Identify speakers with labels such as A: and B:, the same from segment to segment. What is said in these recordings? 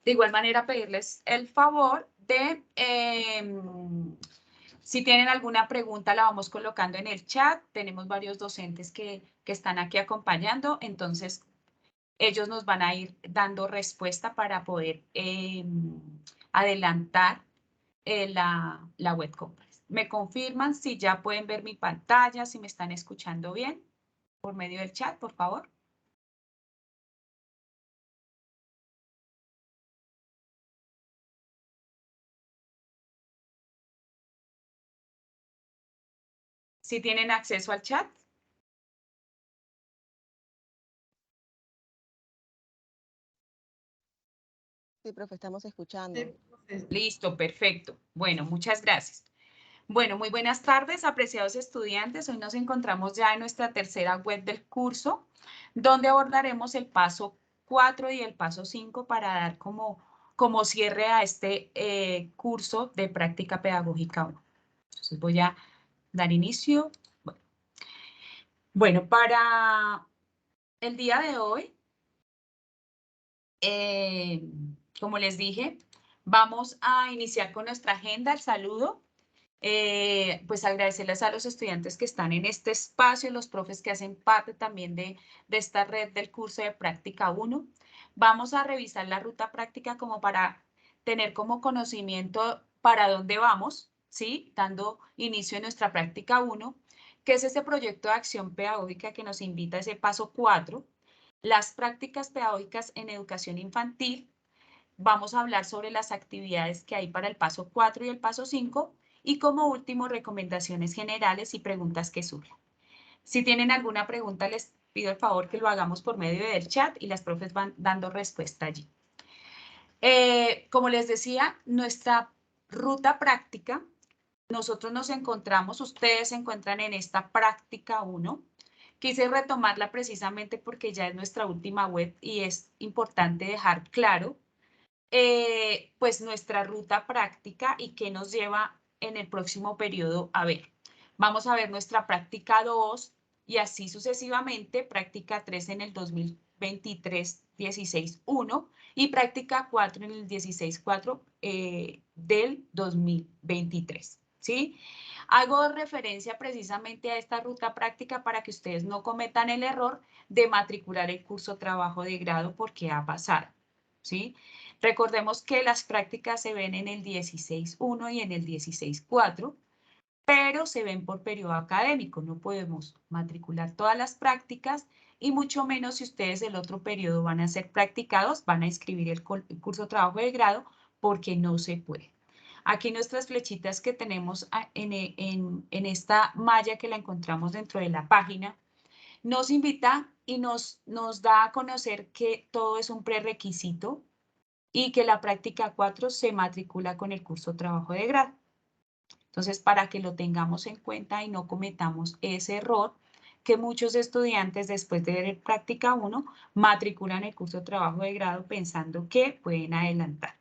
A: De igual manera, pedirles el favor de, si tienen alguna pregunta, la vamos colocando en el chat. Tenemos varios docentes que están aquí acompañando, entonces ellos nos van a ir dando respuesta para poder adelantar la web conference. ¿Me confirman si ya pueden ver mi pantalla, si me están escuchando bien por medio del chat, por favor? ¿Si tienen acceso al chat?
B: Sí, profe, estamos escuchando.
A: Listo, perfecto. Bueno, muchas gracias. Bueno, muy buenas tardes, apreciados estudiantes. Hoy nos encontramos ya en nuestra tercera web del curso, donde abordaremos el paso 4 y el paso 5 para dar como cierre a este curso de práctica pedagógica 1. Entonces voy a dar inicio. Bueno, para el día de hoy, como les dije, vamos a iniciar con nuestra agenda, el saludo. Pues agradecerles a los estudiantes que están en este espacio, los profes que hacen parte también de esta red del curso de práctica 1. Vamos a revisar la ruta práctica como para tener como conocimiento para dónde vamos, ¿sí? Dando inicio a nuestra práctica 1, que es ese proyecto de acción pedagógica que nos invita a ese paso 4, las prácticas pedagógicas en educación infantil. Vamos a hablar sobre las actividades que hay para el paso 4 y el paso 5 y como último recomendaciones generales y preguntas que surjan. Si tienen alguna pregunta les pido el favor que lo hagamos por medio del chat y las profes van dando respuesta allí. Como les decía, nuestra ruta práctica, nosotros nos encontramos, ustedes se encuentran en esta práctica 1. Quise retomarla precisamente porque ya es nuestra última web y es importante dejar claro pues nuestra ruta práctica y qué nos lleva en el próximo periodo a ver. Vamos a ver nuestra práctica 2 y así sucesivamente, práctica 3 en el 2023, 16.1 y práctica 4 en el 16.4 del 2023, ¿sí? Hago referencia precisamente a esta ruta práctica para que ustedes no cometan el error de matricular el curso trabajo de grado porque ha pasado, ¿sí? Recordemos que las prácticas se ven en el 16.1 y en el 16.4, pero se ven por periodo académico. No podemos matricular todas las prácticas y mucho menos si ustedes el otro periodo van a ser practicados, van a inscribir el curso trabajo de grado porque no se puede. Aquí nuestras flechitas que tenemos en esta malla que la encontramos dentro de la página, nos invita y nos da a conocer que todo es un prerequisito y que la práctica 4 se matricula con el curso trabajo de grado. Entonces, para que lo tengamos en cuenta y no cometamos ese error que muchos estudiantes después de ver práctica 1 matriculan el curso trabajo de grado pensando que pueden adelantar.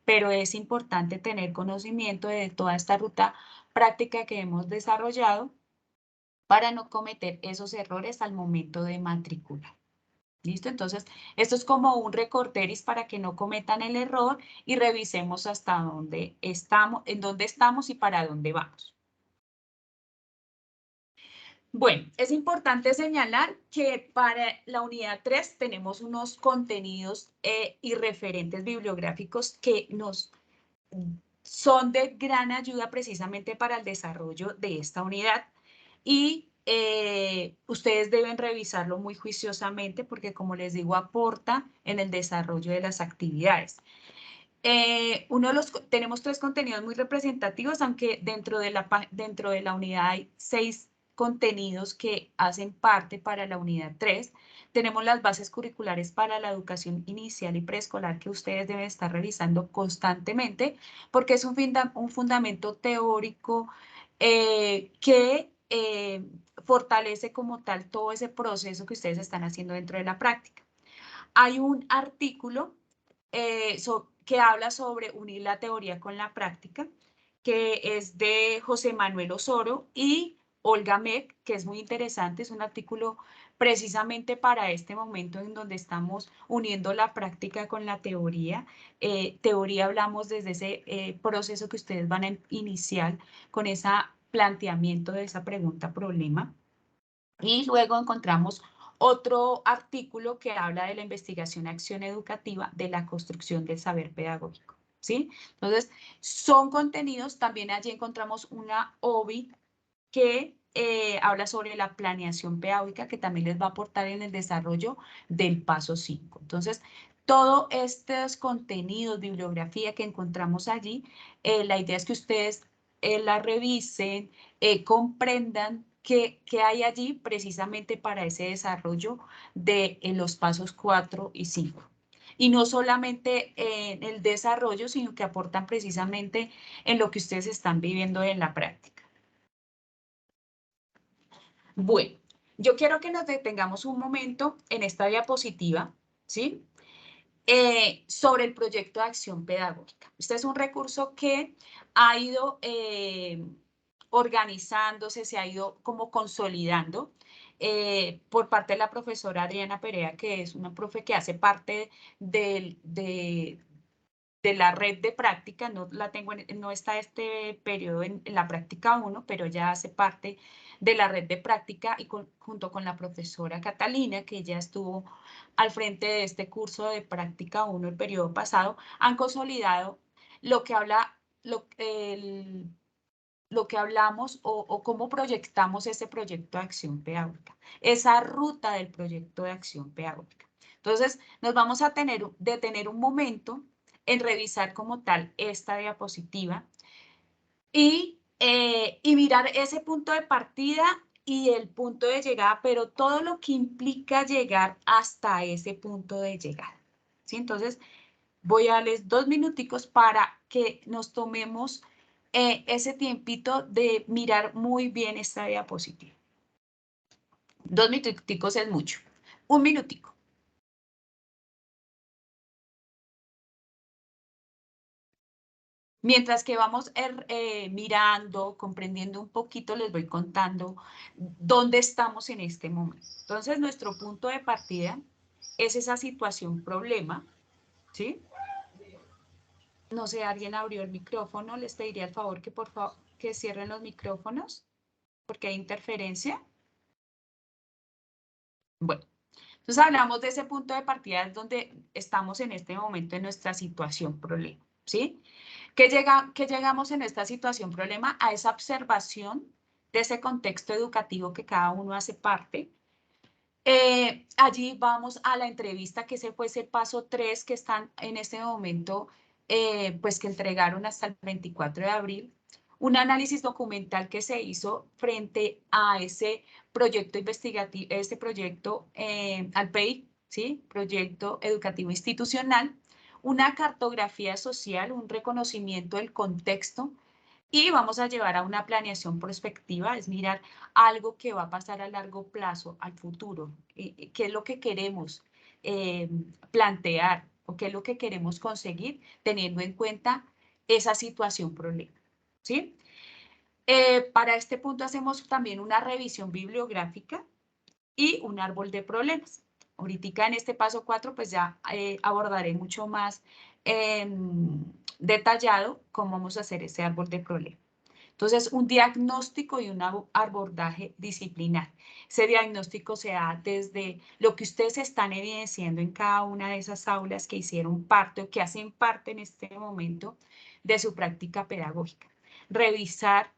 A: Pero es importante tener conocimiento de toda esta ruta práctica que hemos desarrollado para no cometer esos errores al momento de matricular. ¿Listo? Entonces, esto es como un recorderis para que no cometan el error y revisemos hasta dónde estamos, en dónde estamos y para dónde vamos. Bueno, es importante señalar que para la unidad 3 tenemos unos contenidos y referentes bibliográficos que nos son de gran ayuda precisamente para el desarrollo de esta unidad y ustedes deben revisarlo muy juiciosamente porque, como les digo, aporta en el desarrollo de las actividades. Tenemos 3 contenidos muy representativos, aunque dentro de la unidad hay 6 contenidos que hacen parte para la unidad 3. Tenemos las bases curriculares para la educación inicial y preescolar que ustedes deben estar revisando constantemente porque es un fundamento teórico que fortalece como tal todo ese proceso que ustedes están haciendo dentro de la práctica. Hay un artículo que habla sobre unir la teoría con la práctica, que es de José Manuel Osoro y Olga Meck, que es muy interesante, es un artículo precisamente para este momento en donde estamos uniendo la práctica con la teoría. Teoría hablamos desde ese proceso que ustedes van a iniciar con ese planteamiento de esa pregunta-problema. Y luego encontramos otro artículo que habla de la investigación-acción educativa de la construcción del saber pedagógico, ¿sí? Entonces, son contenidos, también allí encontramos una OBI que habla sobre la planeación pedagógica, que también les va a aportar en el desarrollo del paso 5. Entonces, todos estos contenidos, bibliografía que encontramos allí, la idea es que ustedes la revisen, comprendan qué hay allí precisamente para ese desarrollo de los pasos 4 y 5. Y no solamente en el desarrollo, sino que aportan precisamente en lo que ustedes están viviendo en la práctica. Bueno, yo quiero que nos detengamos un momento en esta diapositiva, ¿sí? Sobre el proyecto de acción pedagógica. Este es un recurso que ha ido organizándose, se ha ido como consolidando por parte de la profesora Adriana Perea, que es una profe que hace parte de la red de práctica, no la tengo, no está este periodo en la práctica 1, pero ya hace parte de la red de práctica y junto con la profesora Catalina, que ya estuvo al frente de este curso de práctica 1 el periodo pasado, han consolidado lo que habla, lo que hablamos o cómo proyectamos ese proyecto de acción pedagógica, esa ruta del proyecto de acción pedagógica. Entonces, nos vamos a detener un momento en revisar como tal esta diapositiva y mirar ese punto de partida y el punto de llegada, pero todo lo que implica llegar hasta ese punto de llegada. ¿Sí? Entonces, voy a darles 2 minuticos para que nos tomemos ese tiempito de mirar muy bien esta diapositiva. 2 minuticos es mucho. 1 minutico. Mientras que vamos mirando, comprendiendo un poquito, les voy contando dónde estamos en este momento. Entonces, nuestro punto de partida es esa situación problema, ¿sí? No sé, alguien abrió el micrófono, les pediría el favor que por favor que cierren los micrófonos, porque hay interferencia. Bueno, entonces hablamos de ese punto de partida donde estamos en este momento en nuestra situación problema, ¿sí? ¿Qué llegamos en esta situación problema? A esa observación de ese contexto educativo que cada uno hace parte. Allí vamos a la entrevista, que ese fue ese paso 3 que están en este momento, pues que entregaron hasta el 24 de abril. Un análisis documental que se hizo frente a ese proyecto investigativo, este proyecto ALPEI, ¿sí? Proyecto Educativo Institucional. Una cartografía social, un reconocimiento del contexto. Y vamos a llevar a una planeación prospectiva, es mirar algo que va a pasar a largo plazo, al futuro, qué es lo que queremos plantear o qué es lo que queremos conseguir teniendo en cuenta esa situación problema, ¿sí? Para este punto hacemos también una revisión bibliográfica y un árbol de problemas. Ahorita en este paso 4 pues ya abordaré mucho más detallado cómo vamos a hacer ese árbol de problemas. Entonces, un diagnóstico y un abordaje disciplinar. Ese diagnóstico se da desde lo que ustedes están evidenciando en cada una de esas aulas que hicieron parte o que hacen parte en este momento de su práctica pedagógica. Revisar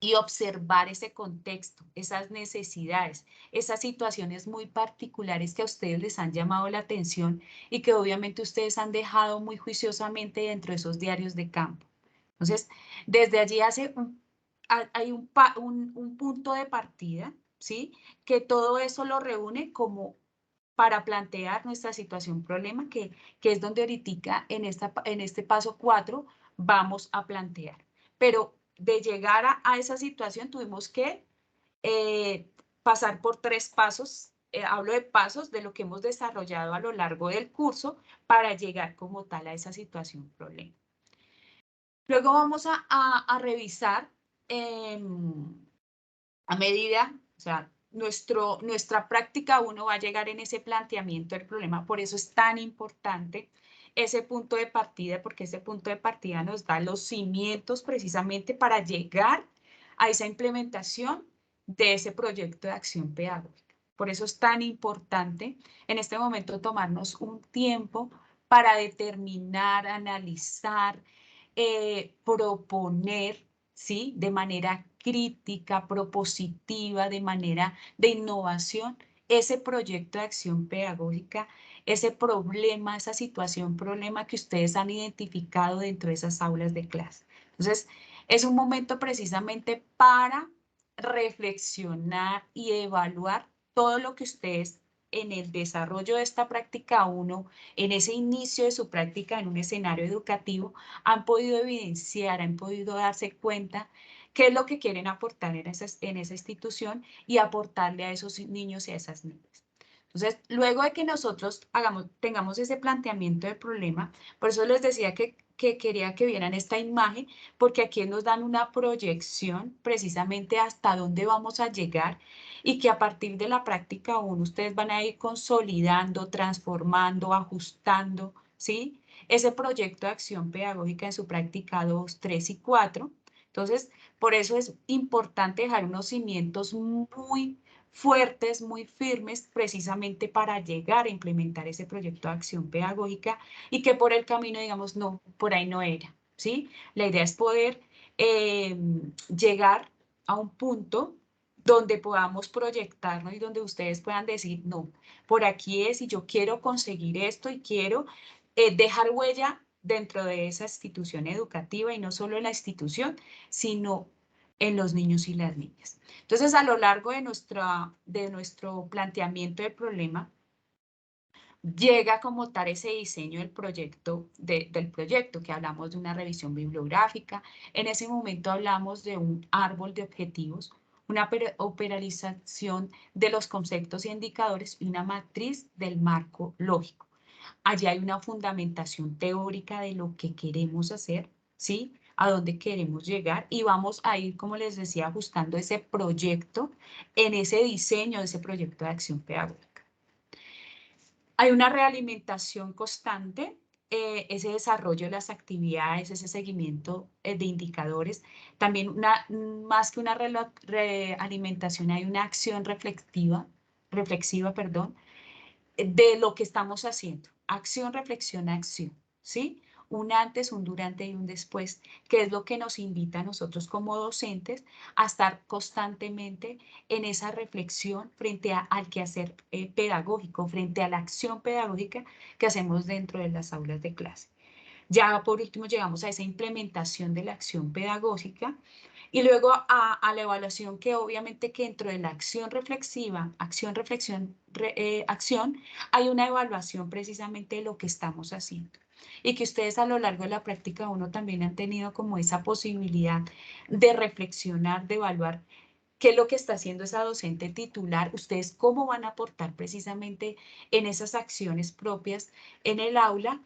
A: y observar ese contexto, esas necesidades, esas situaciones muy particulares que a ustedes les han llamado la atención y que obviamente ustedes han dejado muy juiciosamente dentro de esos diarios de campo. Entonces, desde allí hay un punto de partida, ¿sí? Que todo eso lo reúne como para plantear nuestra situación problema, que es donde ahorita en este paso 4 vamos a plantear. Pero de llegar a esa situación tuvimos que pasar por 3 pasos, hablo de pasos de lo que hemos desarrollado a lo largo del curso para llegar como tal a esa situación problema. Luego vamos a revisar a medida, o sea, nuestra práctica 1 va a llegar en ese planteamiento del problema. Por eso es tan importante ese punto de partida, porque ese punto de partida nos da los cimientos precisamente para llegar a esa implementación de ese proyecto de acción pedagógica. Por eso es tan importante en este momento tomarnos un tiempo para determinar, analizar, proponer, ¿sí? De manera crítica, propositiva, de manera de innovación, ese proyecto de acción pedagógica, ese problema, esa situación, problema que ustedes han identificado dentro de esas aulas de clase. Entonces, es un momento precisamente para reflexionar y evaluar todo lo que ustedes en el desarrollo de esta práctica 1, en ese inicio de su práctica en un escenario educativo, han podido evidenciar, han podido darse cuenta qué es lo que quieren aportar en esa institución y aportarle a esos niños y a esas niñas. Entonces, luego de que nosotros tengamos ese planteamiento de problema, por eso les decía que quería que vieran esta imagen, porque aquí nos dan una proyección precisamente hasta dónde vamos a llegar y que a partir de la práctica 1 ustedes van a ir consolidando, transformando, ajustando, ¿sí? Ese proyecto de acción pedagógica en su práctica 2, 3 y 4. Entonces, por eso es importante dejar unos cimientos muy fuertes, muy firmes, precisamente para llegar a implementar ese proyecto de acción pedagógica y que por el camino digamos, no, por ahí no era, ¿sí? La idea es poder llegar a un punto donde podamos proyectarnos y donde ustedes puedan decir, no, por aquí es y yo quiero conseguir esto y quiero dejar huella dentro de esa institución educativa y no solo en la institución, sino en los niños y las niñas. Entonces, a lo largo de nuestro planteamiento del problema, llega como tal ese diseño del proyecto, del proyecto, que hablamos de una revisión bibliográfica. En ese momento hablamos de un árbol de objetivos, una operalización de los conceptos y indicadores y una matriz del marco lógico. Allí hay una fundamentación teórica de lo que queremos hacer, ¿sí? A dónde queremos llegar y vamos a ir, como les decía, ajustando ese proyecto en ese diseño de ese proyecto de acción pedagógica. Hay una realimentación constante, ese desarrollo de las actividades, ese seguimiento de indicadores. También más que una realimentación, hay una acción reflexiva, perdón, de lo que estamos haciendo. Acción, reflexión, acción, ¿sí? Un antes, un durante y un después, que es lo que nos invita a nosotros como docentes a estar constantemente en esa reflexión frente al quehacer pedagógico, frente a la acción pedagógica que hacemos dentro de las aulas de clase. Ya por último llegamos a esa implementación de la acción pedagógica y luego a la evaluación que obviamente que dentro de la acción reflexiva, acción, reflexión, acción, hay una evaluación precisamente de lo que estamos haciendo. Y que ustedes a lo largo de la práctica 1 también han tenido como esa posibilidad de reflexionar, de evaluar qué es lo que está haciendo esa docente titular, ustedes cómo van a aportar precisamente en esas acciones propias en el aula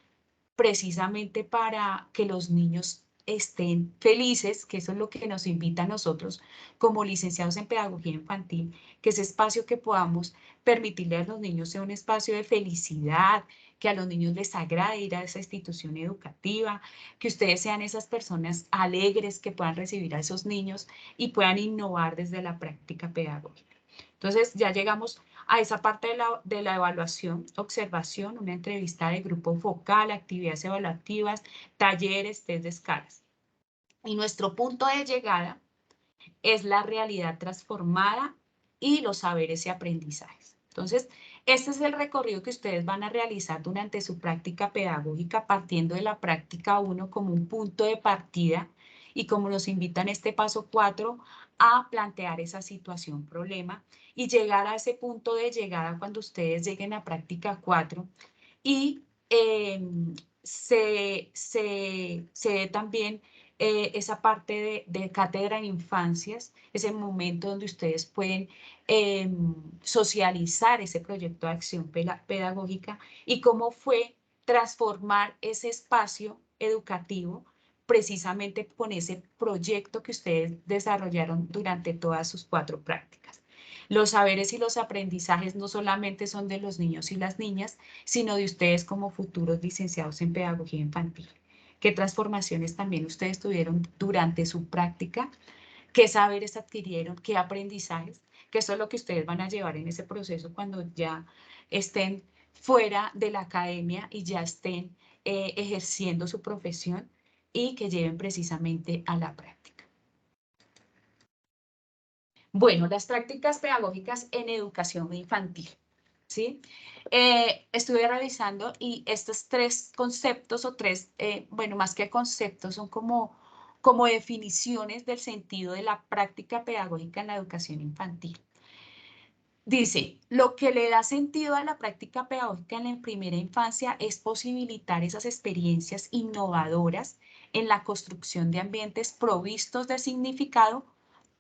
A: precisamente para que los niños estén felices, que eso es lo que nos invita a nosotros como licenciados en pedagogía infantil, que ese espacio que podamos permitirle a los niños sea un espacio de felicidad, que a los niños les agrade ir a esa institución educativa, que ustedes sean esas personas alegres que puedan recibir a esos niños y puedan innovar desde la práctica pedagógica. Entonces ya llegamos a esa parte de la evaluación, observación, una entrevista de grupo focal, actividades evaluativas, talleres, test de escalas. Y nuestro punto de llegada es la realidad transformada y los saberes y aprendizajes. Entonces, este es el recorrido que ustedes van a realizar durante su práctica pedagógica, partiendo de la práctica 1 como un punto de partida y como nos invitan este paso 4 a plantear esa situación problema y llegar a ese punto de llegada cuando ustedes lleguen a práctica 4 y se dé también esa parte de cátedra en infancias, ese momento donde ustedes pueden socializar ese proyecto de acción pedagógica y cómo fue transformar ese espacio educativo precisamente con ese proyecto que ustedes desarrollaron durante todas sus 4 prácticas. Los saberes y los aprendizajes no solamente son de los niños y las niñas, sino de ustedes como futuros licenciados en pedagogía infantil. ¿Qué transformaciones también ustedes tuvieron durante su práctica? ¿Qué saberes adquirieron? ¿Qué aprendizajes? Que eso es lo que ustedes van a llevar en ese proceso cuando ya estén fuera de la academia y ya estén ejerciendo su profesión y que lleven precisamente a la práctica. Bueno, las prácticas pedagógicas en educación infantil, ¿sí? Estuve revisando y estos tres conceptos o tres, bueno, más que conceptos, son como definiciones del sentido de la práctica pedagógica en la educación infantil. Dice, lo que le da sentido a la práctica pedagógica en la primera infancia es posibilitar esas experiencias innovadoras en la construcción de ambientes provistos de significado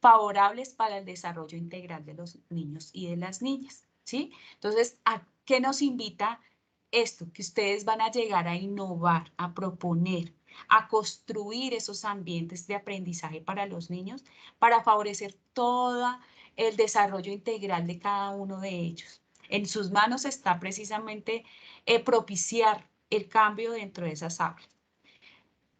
A: favorables para el desarrollo integral de los niños y de las niñas, ¿sí? Entonces, ¿a qué nos invita esto? Que ustedes van a llegar a innovar, a proponer, a construir esos ambientes de aprendizaje para los niños, para favorecer toda el desarrollo integral de cada uno de ellos. En sus manos está precisamente propiciar el cambio dentro de esas aulas.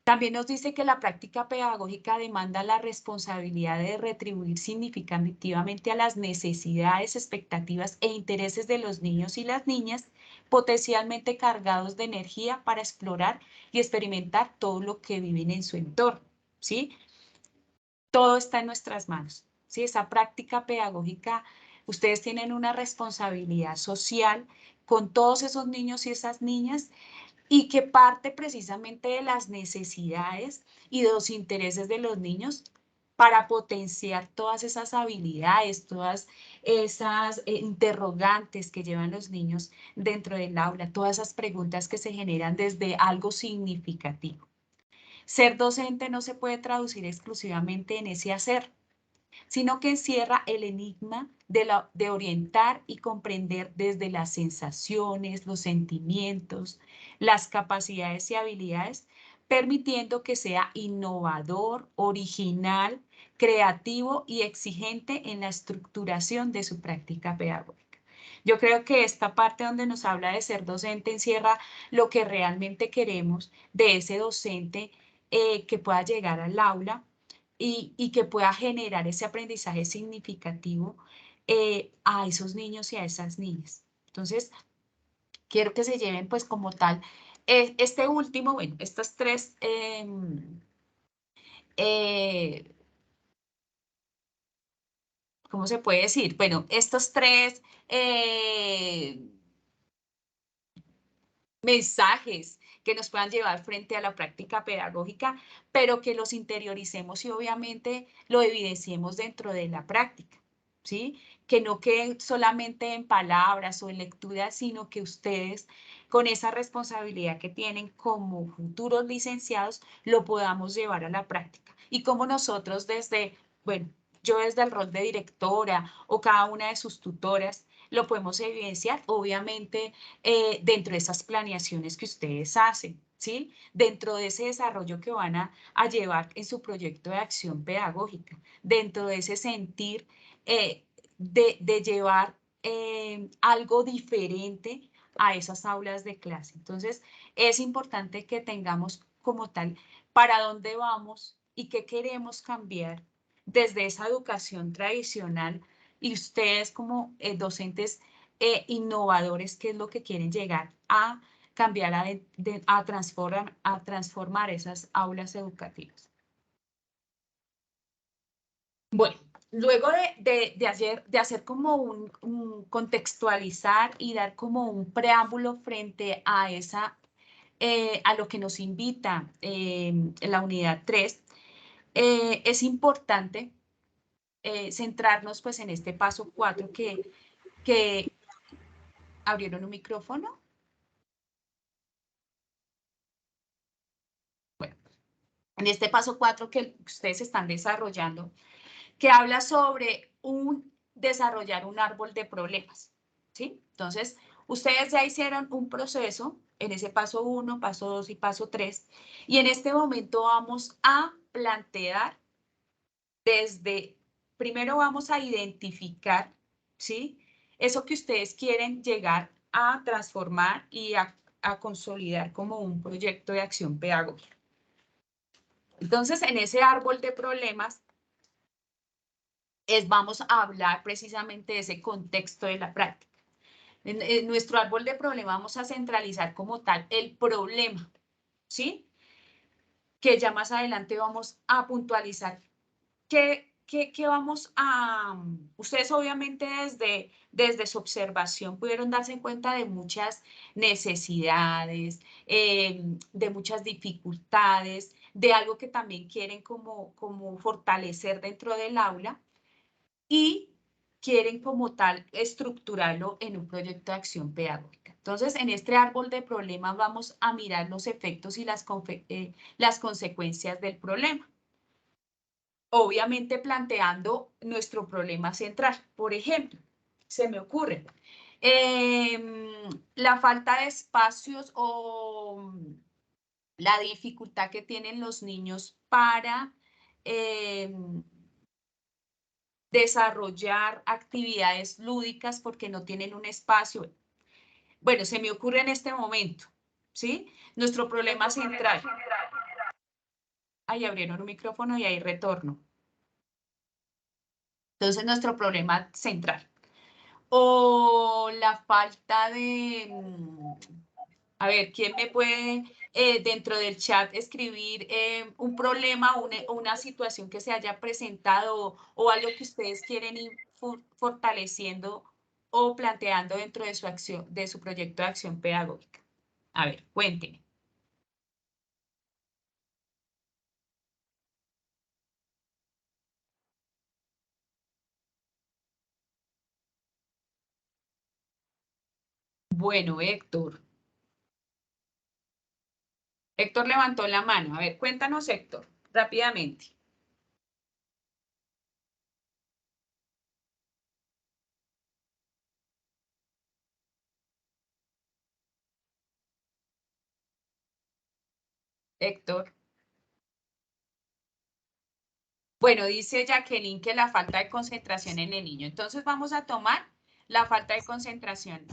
A: También nos dice que la práctica pedagógica demanda la responsabilidad de retribuir significativamente a las necesidades, expectativas e intereses de los niños y las niñas, potencialmente cargados de energía para explorar y experimentar todo lo que viven en su entorno, ¿sí? Todo está en nuestras manos, ¿sí? Esa práctica pedagógica, ustedes tienen una responsabilidad social con todos esos niños y esas niñas y que parte precisamente de las necesidades y de los intereses de los niños para potenciar todas esas habilidades, todas esas interrogantes que llevan los niños dentro del aula, todas esas preguntas que se generan desde algo significativo. Ser docente no se puede traducir exclusivamente en ese hacer, sino que encierra el enigma de orientar y comprender desde las sensaciones, los sentimientos, las capacidades y habilidades, permitiendo que sea innovador, original, creativo y exigente en la estructuración de su práctica pedagógica. Yo creo que esta parte donde nos habla de ser docente encierra lo que realmente queremos de ese docente que pueda llegar al aula y que pueda generar ese aprendizaje significativo a esos niños y a esas niñas. Entonces, quiero que se lleven pues como tal este último, bueno, estas tres, ¿cómo se puede decir? Bueno, estos tres mensajes que nos puedan llevar frente a la práctica pedagógica, pero que los interioricemos y obviamente lo evidenciemos dentro de la práctica, ¿sí? Que no queden solamente en palabras o en lecturas, sino que ustedes, con esa responsabilidad que tienen como futuros licenciados, lo podamos llevar a la práctica. Y como nosotros desde, bueno, yo desde el rol de directora o cada una de sus tutoras, lo podemos evidenciar, obviamente, dentro de esas planeaciones que ustedes hacen, ¿sí? Dentro de ese desarrollo que van a llevar en su proyecto de acción pedagógica, dentro de ese sentir de llevar algo diferente a esas aulas de clase. Entonces, es importante que tengamos como tal para dónde vamos y qué queremos cambiar desde esa educación tradicional y ustedes como docentes innovadores, qué es lo que quieren llegar a cambiar, a transformar esas aulas educativas. Bueno, luego de hacer como un contextualizar y dar como un preámbulo frente a a lo que nos invita en la unidad 3, es importante centrarnos pues en este paso 4 que abrieron un micrófono. Bueno, en este paso 4 que ustedes están desarrollando, que habla sobre desarrollar un árbol de problemas, ¿sí? Entonces, ustedes ya hicieron un proceso en ese paso 1, paso 2 y paso 3, y en este momento vamos a plantear primero vamos a identificar ¿sí? Eso que ustedes quieren llegar a transformar y a consolidar como un proyecto de acción pedagógica. Entonces, en ese árbol de problemas, vamos a hablar precisamente de ese contexto de la práctica. En nuestro árbol de problemas vamos a centralizar como tal el problema, ¿sí? Que ya más adelante vamos a puntualizar qué vamos a... Ustedes obviamente desde su observación pudieron darse cuenta de muchas necesidades, de muchas dificultades, de algo que también quieren como fortalecer dentro del aula y quieren como tal estructurarlo en un proyecto de acción pedagógica. Entonces, en este árbol de problemas vamos a mirar los efectos y las consecuencias del problema. Obviamente planteando nuestro problema central. Por ejemplo, se me ocurre la falta de espacios o la dificultad que tienen los niños para desarrollar actividades lúdicas porque no tienen un espacio. Bueno, se me ocurre en este momento, ¿sí? Nuestro problema central. Ahí abrieron un micrófono y ahí retorno. Entonces, nuestro problema central. O la falta de... A ver, ¿quién me puede dentro del chat escribir un problema o una situación que se haya presentado o algo que ustedes quieren ir fortaleciendo o planteando dentro de su acción, de su proyecto de acción pedagógica? A ver, cuéntenme. Bueno, Héctor. Héctor levantó la mano. A ver, cuéntanos, Héctor, rápidamente. Héctor. Bueno, dice Jacqueline que la falta de concentración en el niño. Entonces vamos a tomar la falta de concentración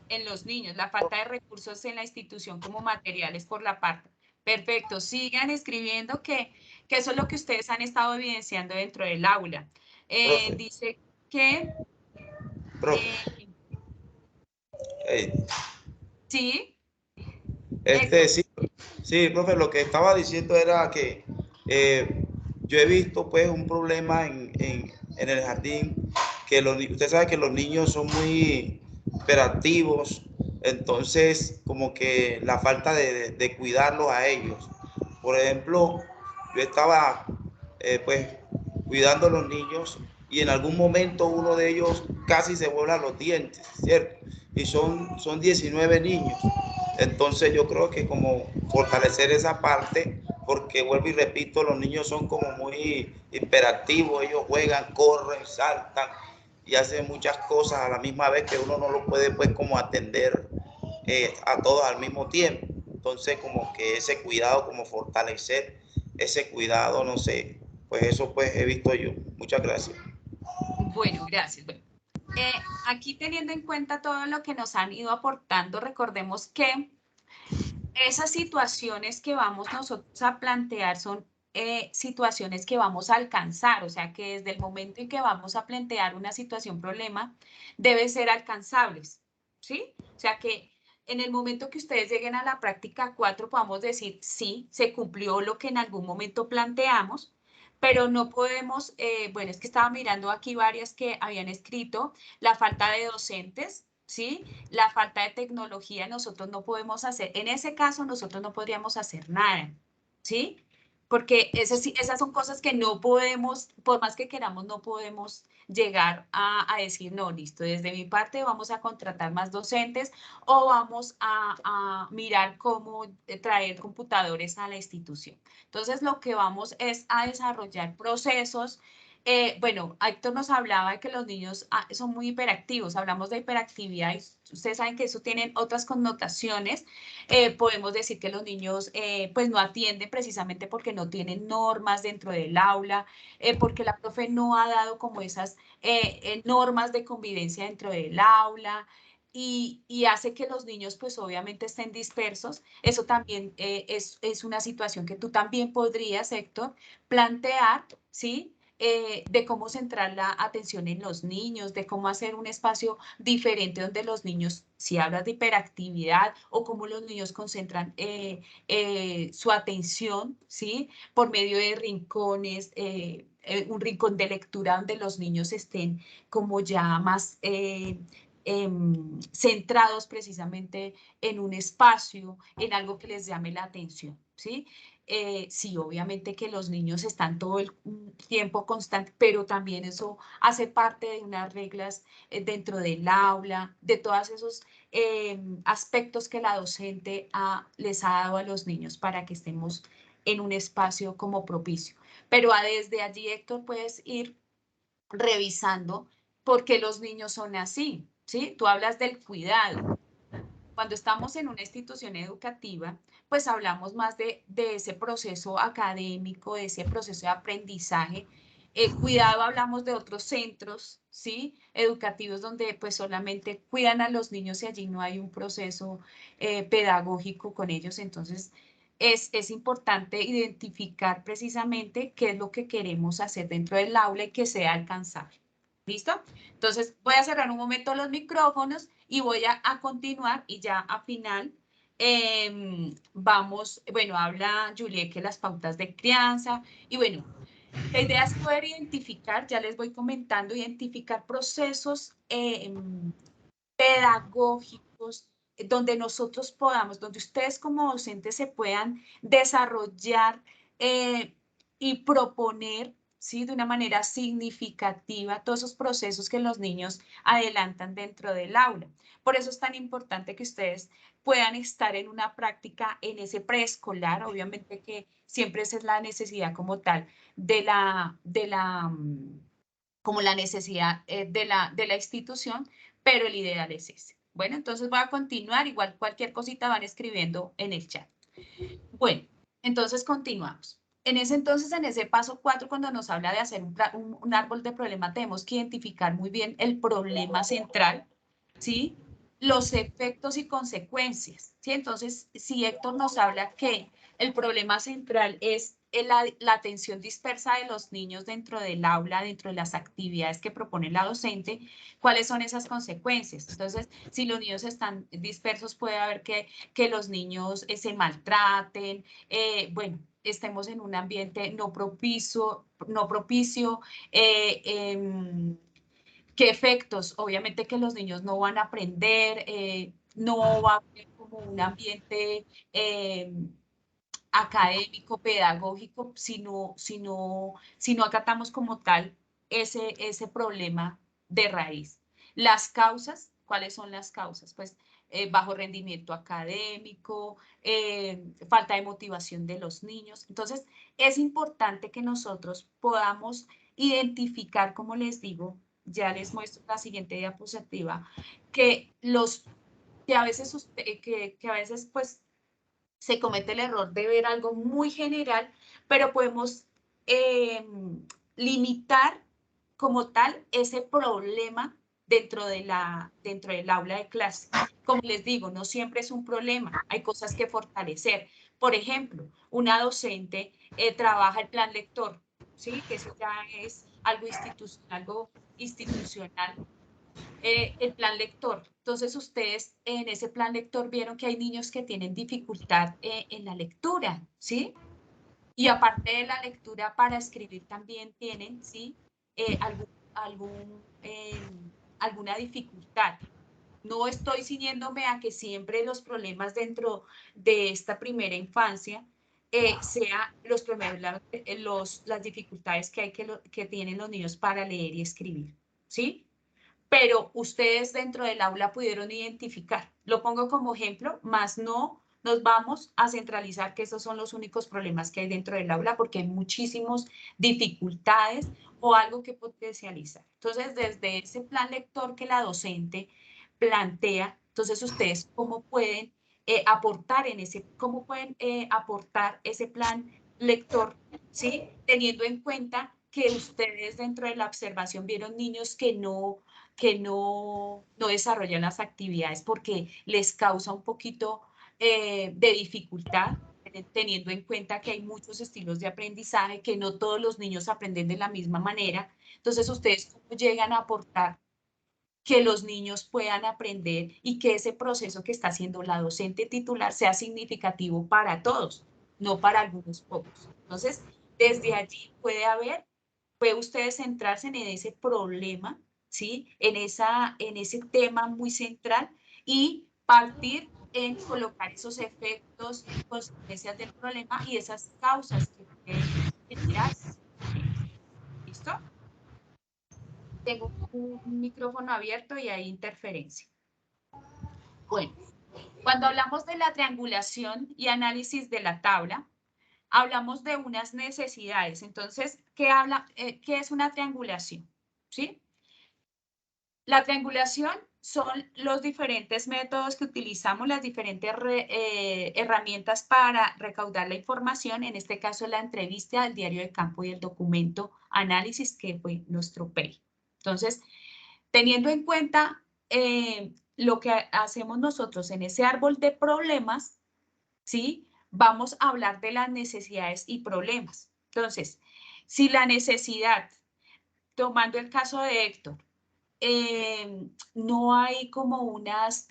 A: en los niños, la falta de recursos en la institución como materiales por la parte. Perfecto, sigan escribiendo que eso es lo que ustedes han estado evidenciando dentro del aula. Dice que...
C: Profe.
A: Sí.
C: Sí, profe, lo que estaba diciendo era que yo he visto pues un problema en el jardín, que usted sabe que los niños son muy hiperactivos, entonces como que la falta de cuidarlos a ellos. Por ejemplo, yo estaba pues cuidando a los niños y en algún momento uno de ellos casi se vuela los dientes, ¿cierto? Y son 19 niños. Entonces yo creo que como fortalecer esa parte, porque vuelvo y repito, los niños son como muy hiperactivos, ellos juegan, corren, saltan y hacen muchas cosas a la misma vez que uno no lo puede pues como atender a todos al mismo tiempo. Entonces como que ese cuidado, como fortalecer ese cuidado, no sé, pues eso pues he visto yo. Muchas gracias.
A: Bueno, gracias. Bueno, aquí teniendo en cuenta todo lo que nos han ido aportando, recordemos que esas situaciones que vamos nosotros a plantear son situaciones que vamos a alcanzar, o sea que desde el momento en que vamos a plantear una situación problema, debe ser alcanzables, ¿sí? O sea que en el momento que ustedes lleguen a la práctica 4 podamos decir, sí, se cumplió lo que en algún momento planteamos, pero no podemos, bueno, es que estaba mirando aquí varias que habían escrito, la falta de docentes, ¿sí? La falta de tecnología, nosotros no podemos hacer, en ese caso nosotros no podríamos hacer nada, ¿sí? Porque esas son cosas que no podemos, por más que queramos, no podemos llegar a decir, no, listo, desde mi parte vamos a contratar más docentes o vamos a mirar cómo traer computadores a la institución. Entonces, lo que vamos es a desarrollar procesos Bueno, Héctor nos hablaba de que los niños son muy hiperactivos. Hablamos de hiperactividad y ustedes saben que eso tiene otras connotaciones. Podemos decir que los niños pues no atienden precisamente porque no tienen normas dentro del aula, porque la profe no ha dado como esas normas de convivencia dentro del aula. Y hace que los niños pues obviamente estén dispersos. Eso también es una situación que tú también podrías, Héctor, plantear, ¿sí? De cómo centrar la atención en los niños, de cómo hacer un espacio diferente donde los niños, si hablas de hiperactividad o cómo los niños concentran su atención, ¿sí? Por medio de rincones, un rincón de lectura donde los niños estén como ya más centrados precisamente en un espacio, en algo que les llame la atención, ¿sí? Sí, obviamente que los niños están todo el tiempo constante, pero también eso hace parte de unas reglas dentro del aula, de todos esos aspectos que la docente les ha dado a los niños para que estemos en un espacio como propicio. Pero desde allí, Héctor, puedes ir revisando por qué los niños son así, ¿sí? Tú hablas del cuidado. Cuando estamos en una institución educativa, pues hablamos más de ese proceso académico, de ese proceso de aprendizaje. Cuidado, hablamos de otros centros, ¿sí? Educativos donde pues solamente cuidan a los niños y allí no hay un proceso pedagógico con ellos. Entonces, es importante identificar precisamente qué es lo que queremos hacer dentro del aula y que sea alcanzable. ¿Listo? Entonces voy a cerrar un momento los micrófonos y voy a continuar y ya a final vamos, bueno, habla Juliet que las pautas de crianza y bueno, la idea es poder identificar, ya les voy comentando, identificar procesos pedagógicos donde nosotros podamos, donde ustedes como docentes se puedan desarrollar y proponer, ¿sí? De una manera significativa todos esos procesos que los niños adelantan dentro del aula. Por eso es tan importante que ustedes puedan estar en una práctica en ese preescolar, obviamente que siempre esa es la necesidad como tal como la necesidad de la institución, pero el ideal es ese. Bueno, entonces voy a continuar, igual cualquier cosita van escribiendo en el chat. Bueno, entonces continuamos. En ese entonces, en ese paso 4, cuando nos habla de hacer un árbol de problema, tenemos que identificar muy bien el problema central, ¿sí? Los efectos y consecuencias, ¿sí? Entonces, si Héctor nos habla que el problema central es la atención dispersa de los niños dentro del aula, dentro de las actividades que propone la docente, ¿cuáles son esas consecuencias? Entonces, si los niños están dispersos, puede haber que los niños se maltraten, bueno, estemos en un ambiente no propicio, ¿qué efectos? Obviamente que los niños no van a aprender, no va a haber como un ambiente académico, pedagógico, si no acatamos como tal ese problema de raíz. Las causas, ¿cuáles son las causas? Pues bajo rendimiento académico, falta de motivación de los niños. Entonces, es importante que nosotros podamos identificar, como les digo, ya les muestro la siguiente diapositiva, que a veces, que a veces pues se comete el error de ver algo muy general, pero podemos limitar como tal ese problema dentro del aula de clase. Como les digo, no siempre es un problema, hay cosas que fortalecer. Por ejemplo, una docente trabaja el plan lector, ¿sí? Que eso ya es algo institucional, el plan lector. Entonces, ustedes en ese plan lector vieron que hay niños que tienen dificultad en la lectura, ¿sí? Y aparte de la lectura, para escribir también tienen, ¿sí? Algún, alguna dificultad. No estoy ciñéndome a que siempre los problemas dentro de esta primera infancia sea los problemas, las dificultades que tienen los niños para leer y escribir, ¿sí? Pero ustedes dentro del aula pudieron identificar. Lo pongo como ejemplo, más no nos vamos a centralizar que esos son los únicos problemas que hay dentro del aula porque hay muchísimas dificultades o algo que potencializar. Entonces, desde ese plan lector que la docente plantea, entonces ustedes cómo pueden aportar en ese, cómo pueden aportar ese plan lector, ¿sí? Teniendo en cuenta que ustedes dentro de la observación vieron niños que no desarrollan las actividades porque les causa un poquito de dificultad, teniendo en cuenta que hay muchos estilos de aprendizaje, que no todos los niños aprenden de la misma manera. Entonces, ¿ustedes cómo llegan a aportar que los niños puedan aprender y que ese proceso que está haciendo la docente titular sea significativo para todos, no para algunos pocos? Entonces, desde allí puede ustedes centrarse en ese problema, ¿sí? En ese tema muy central y partir en colocar esos efectos, consecuencias del problema y esas causas que pueden generar. ¿Listo? Tengo un micrófono abierto y hay interferencia. Bueno, cuando hablamos de la triangulación y análisis de la tabla, hablamos de unas necesidades. Entonces, ¿qué es una triangulación? ¿Sí? La triangulación son los diferentes métodos que utilizamos, las diferentes herramientas para recaudar la información, en este caso la entrevista, el diario de campo y el documento análisis, que fue nuestro PEI. Entonces, teniendo en cuenta lo que hacemos nosotros en ese árbol de problemas, ¿sí? Vamos a hablar de las necesidades y problemas. Entonces, si la necesidad, tomando el caso de Héctor, no hay como unas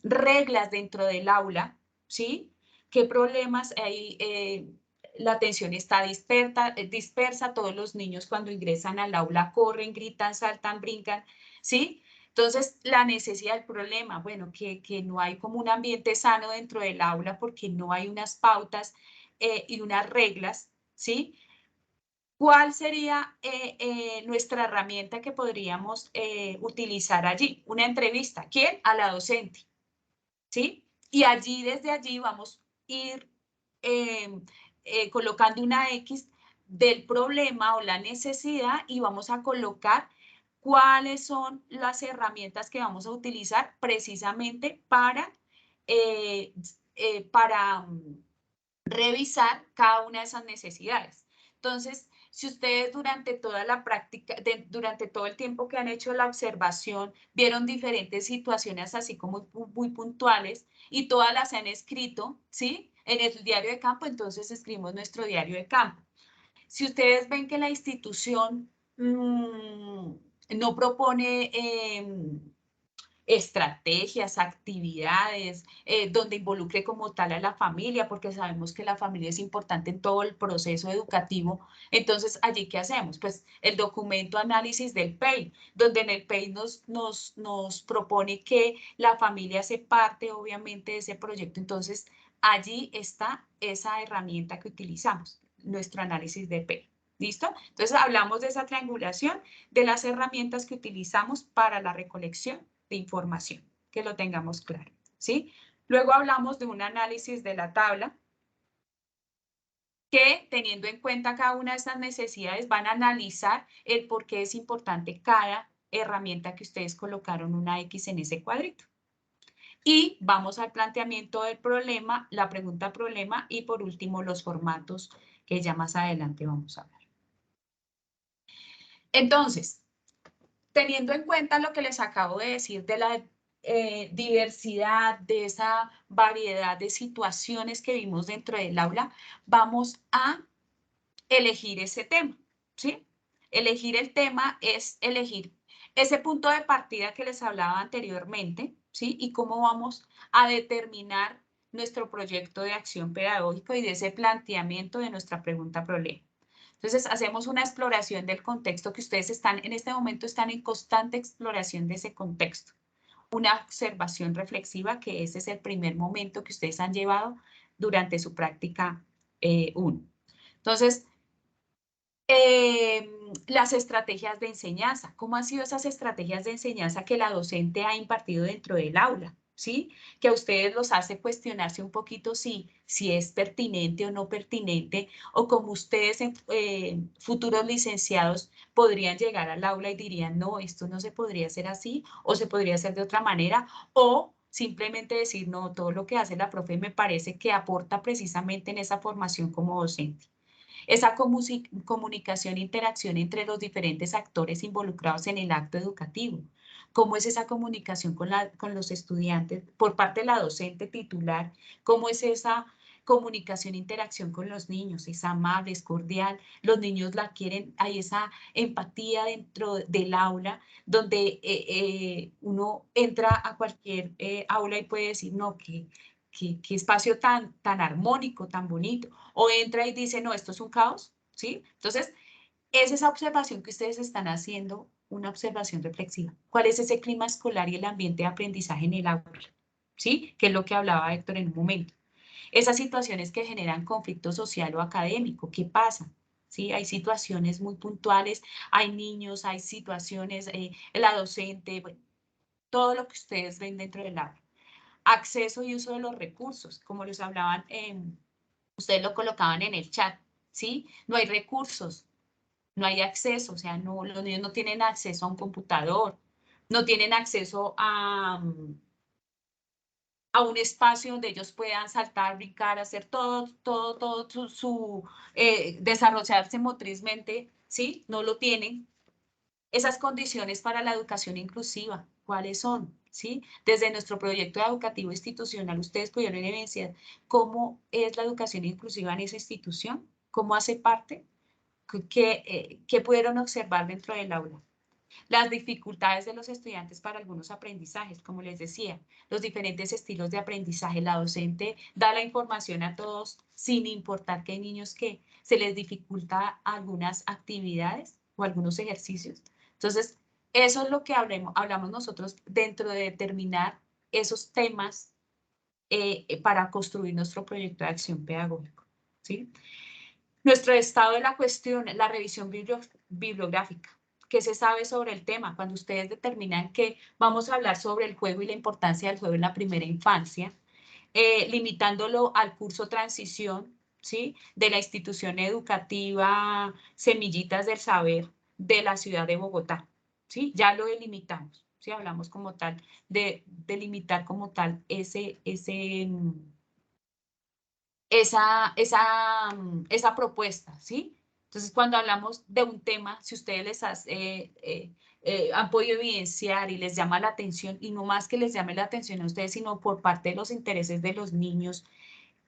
A: reglas dentro del aula, ¿sí? ¿Qué problemas hay? La atención está dispersa, todos los niños cuando ingresan al aula corren, gritan, saltan, brincan, ¿sí? Entonces, la necesidad del problema, bueno, que no hay como un ambiente sano dentro del aula porque no hay unas pautas y unas reglas, ¿sí? ¿Cuál sería nuestra herramienta que podríamos utilizar allí? Una entrevista. ¿Quién? A la docente. ¿Sí? Y allí, desde allí, vamos a ir colocando una X del problema o la necesidad y vamos a colocar cuáles son las herramientas que vamos a utilizar precisamente para revisar cada una de esas necesidades. Entonces, si ustedes durante toda la práctica, durante todo el tiempo que han hecho la observación, vieron diferentes situaciones así como muy puntuales y todas las han escrito, ¿sí? En el diario de campo, entonces escribimos nuestro diario de campo. Si ustedes ven que la institución no propone estrategias, actividades, donde involucre como tal a la familia, porque sabemos que la familia es importante en todo el proceso educativo. Entonces, ¿allí qué hacemos? Pues el documento análisis del PEI, donde en el PEI nos propone que la familia hace parte, obviamente, de ese proyecto. Entonces, allí está esa herramienta que utilizamos, nuestro análisis de PEI. ¿Listo? Entonces, hablamos de esa triangulación, de las herramientas que utilizamos para la recolección de información, que lo tengamos claro, ¿sí? Luego hablamos de un análisis de la tabla, que teniendo en cuenta cada una de estas necesidades van a analizar el por qué es importante cada herramienta que ustedes colocaron una X en ese cuadrito. Y vamos al planteamiento del problema, la pregunta problema y por último los formatos que ya más adelante vamos a hablar. Entonces, teniendo en cuenta lo que les acabo de decir de la diversidad, de esa variedad de situaciones que vimos dentro del aula, vamos a elegir ese tema, ¿sí? Elegir el tema es elegir ese punto de partida que les hablaba anteriormente, ¿sí? Y cómo vamos a determinar nuestro proyecto de acción pedagógico y de ese planteamiento de nuestra pregunta-problema. Entonces, hacemos una exploración del contexto que ustedes en este momento están en constante exploración de ese contexto. Una observación reflexiva, que ese es el primer momento que ustedes han llevado durante su práctica 1. Entonces, las estrategias de enseñanza. ¿Cómo han sido esas estrategias de enseñanza que la docente ha impartido dentro del aula? ¿sí? Que a ustedes los hace cuestionarse un poquito si es pertinente o no pertinente, o como ustedes, futuros licenciados, podrían llegar al aula y dirían, no, esto no se podría hacer así, o se podría hacer de otra manera, o simplemente decir, no, todo lo que hace la profe me parece que aporta precisamente en esa formación como docente. Esa comunicación e interacción entre los diferentes actores involucrados en el acto educativo. ¿Cómo es esa comunicación con los estudiantes por parte de la docente titular? ¿Cómo es esa comunicación e interacción con los niños? Es amable, es cordial, los niños la quieren, hay esa empatía dentro del aula, donde uno entra a cualquier aula y puede decir, no, qué espacio tan armónico, tan bonito. O entra y dice, no, esto es un caos, ¿sí? Entonces, es esa observación que ustedes están haciendo, una observación reflexiva. ¿Cuál es ese clima escolar y el ambiente de aprendizaje en el aula? ¿Sí? Que es lo que hablaba Héctor en un momento. Esas situaciones que generan conflicto social o académico, ¿qué pasa? ¿Sí? Hay situaciones muy puntuales, hay niños, hay situaciones, la docente, bueno, todo lo que ustedes ven dentro del aula. Acceso y uso de los recursos, como les hablaban, ustedes lo colocaban en el chat, ¿sí? No hay recursos, no hay acceso, o sea, no, los niños no tienen acceso a un computador, no tienen acceso a un espacio donde ellos puedan saltar, brincar, hacer todo desarrollarse motrizmente, ¿sí? No lo tienen. Esas condiciones para la educación inclusiva, ¿cuáles son? ¿Sí? Desde nuestro proyecto educativo institucional, ustedes pudieron evidenciar cómo es la educación inclusiva en esa institución, cómo hace parte, qué pudieron observar dentro del aula. Las dificultades de los estudiantes para algunos aprendizajes, como les decía, los diferentes estilos de aprendizaje. La docente da la información a todos sin importar que hay niños que se les dificulta algunas actividades o algunos ejercicios. Entonces, eso es lo que hablamos nosotros dentro de determinar esos temas para construir nuestro proyecto de acción pedagógico, ¿sí? Nuestro estado de la cuestión, la revisión bibliográfica. ¿Qué se sabe sobre el tema? Cuando ustedes determinan que vamos a hablar sobre el juego y la importancia del juego en la primera infancia, limitándolo al curso transición, ¿sí? De la institución educativa Semillitas del Saber de la ciudad de Bogotá, ¿sí? Ya lo delimitamos, ¿sí? Hablamos como tal de delimitar como tal esa propuesta, ¿sí? Entonces, cuando hablamos de un tema, si ustedes han podido evidenciar y les llama la atención, y no más que les llame la atención a ustedes, sino por parte de los intereses de los niños,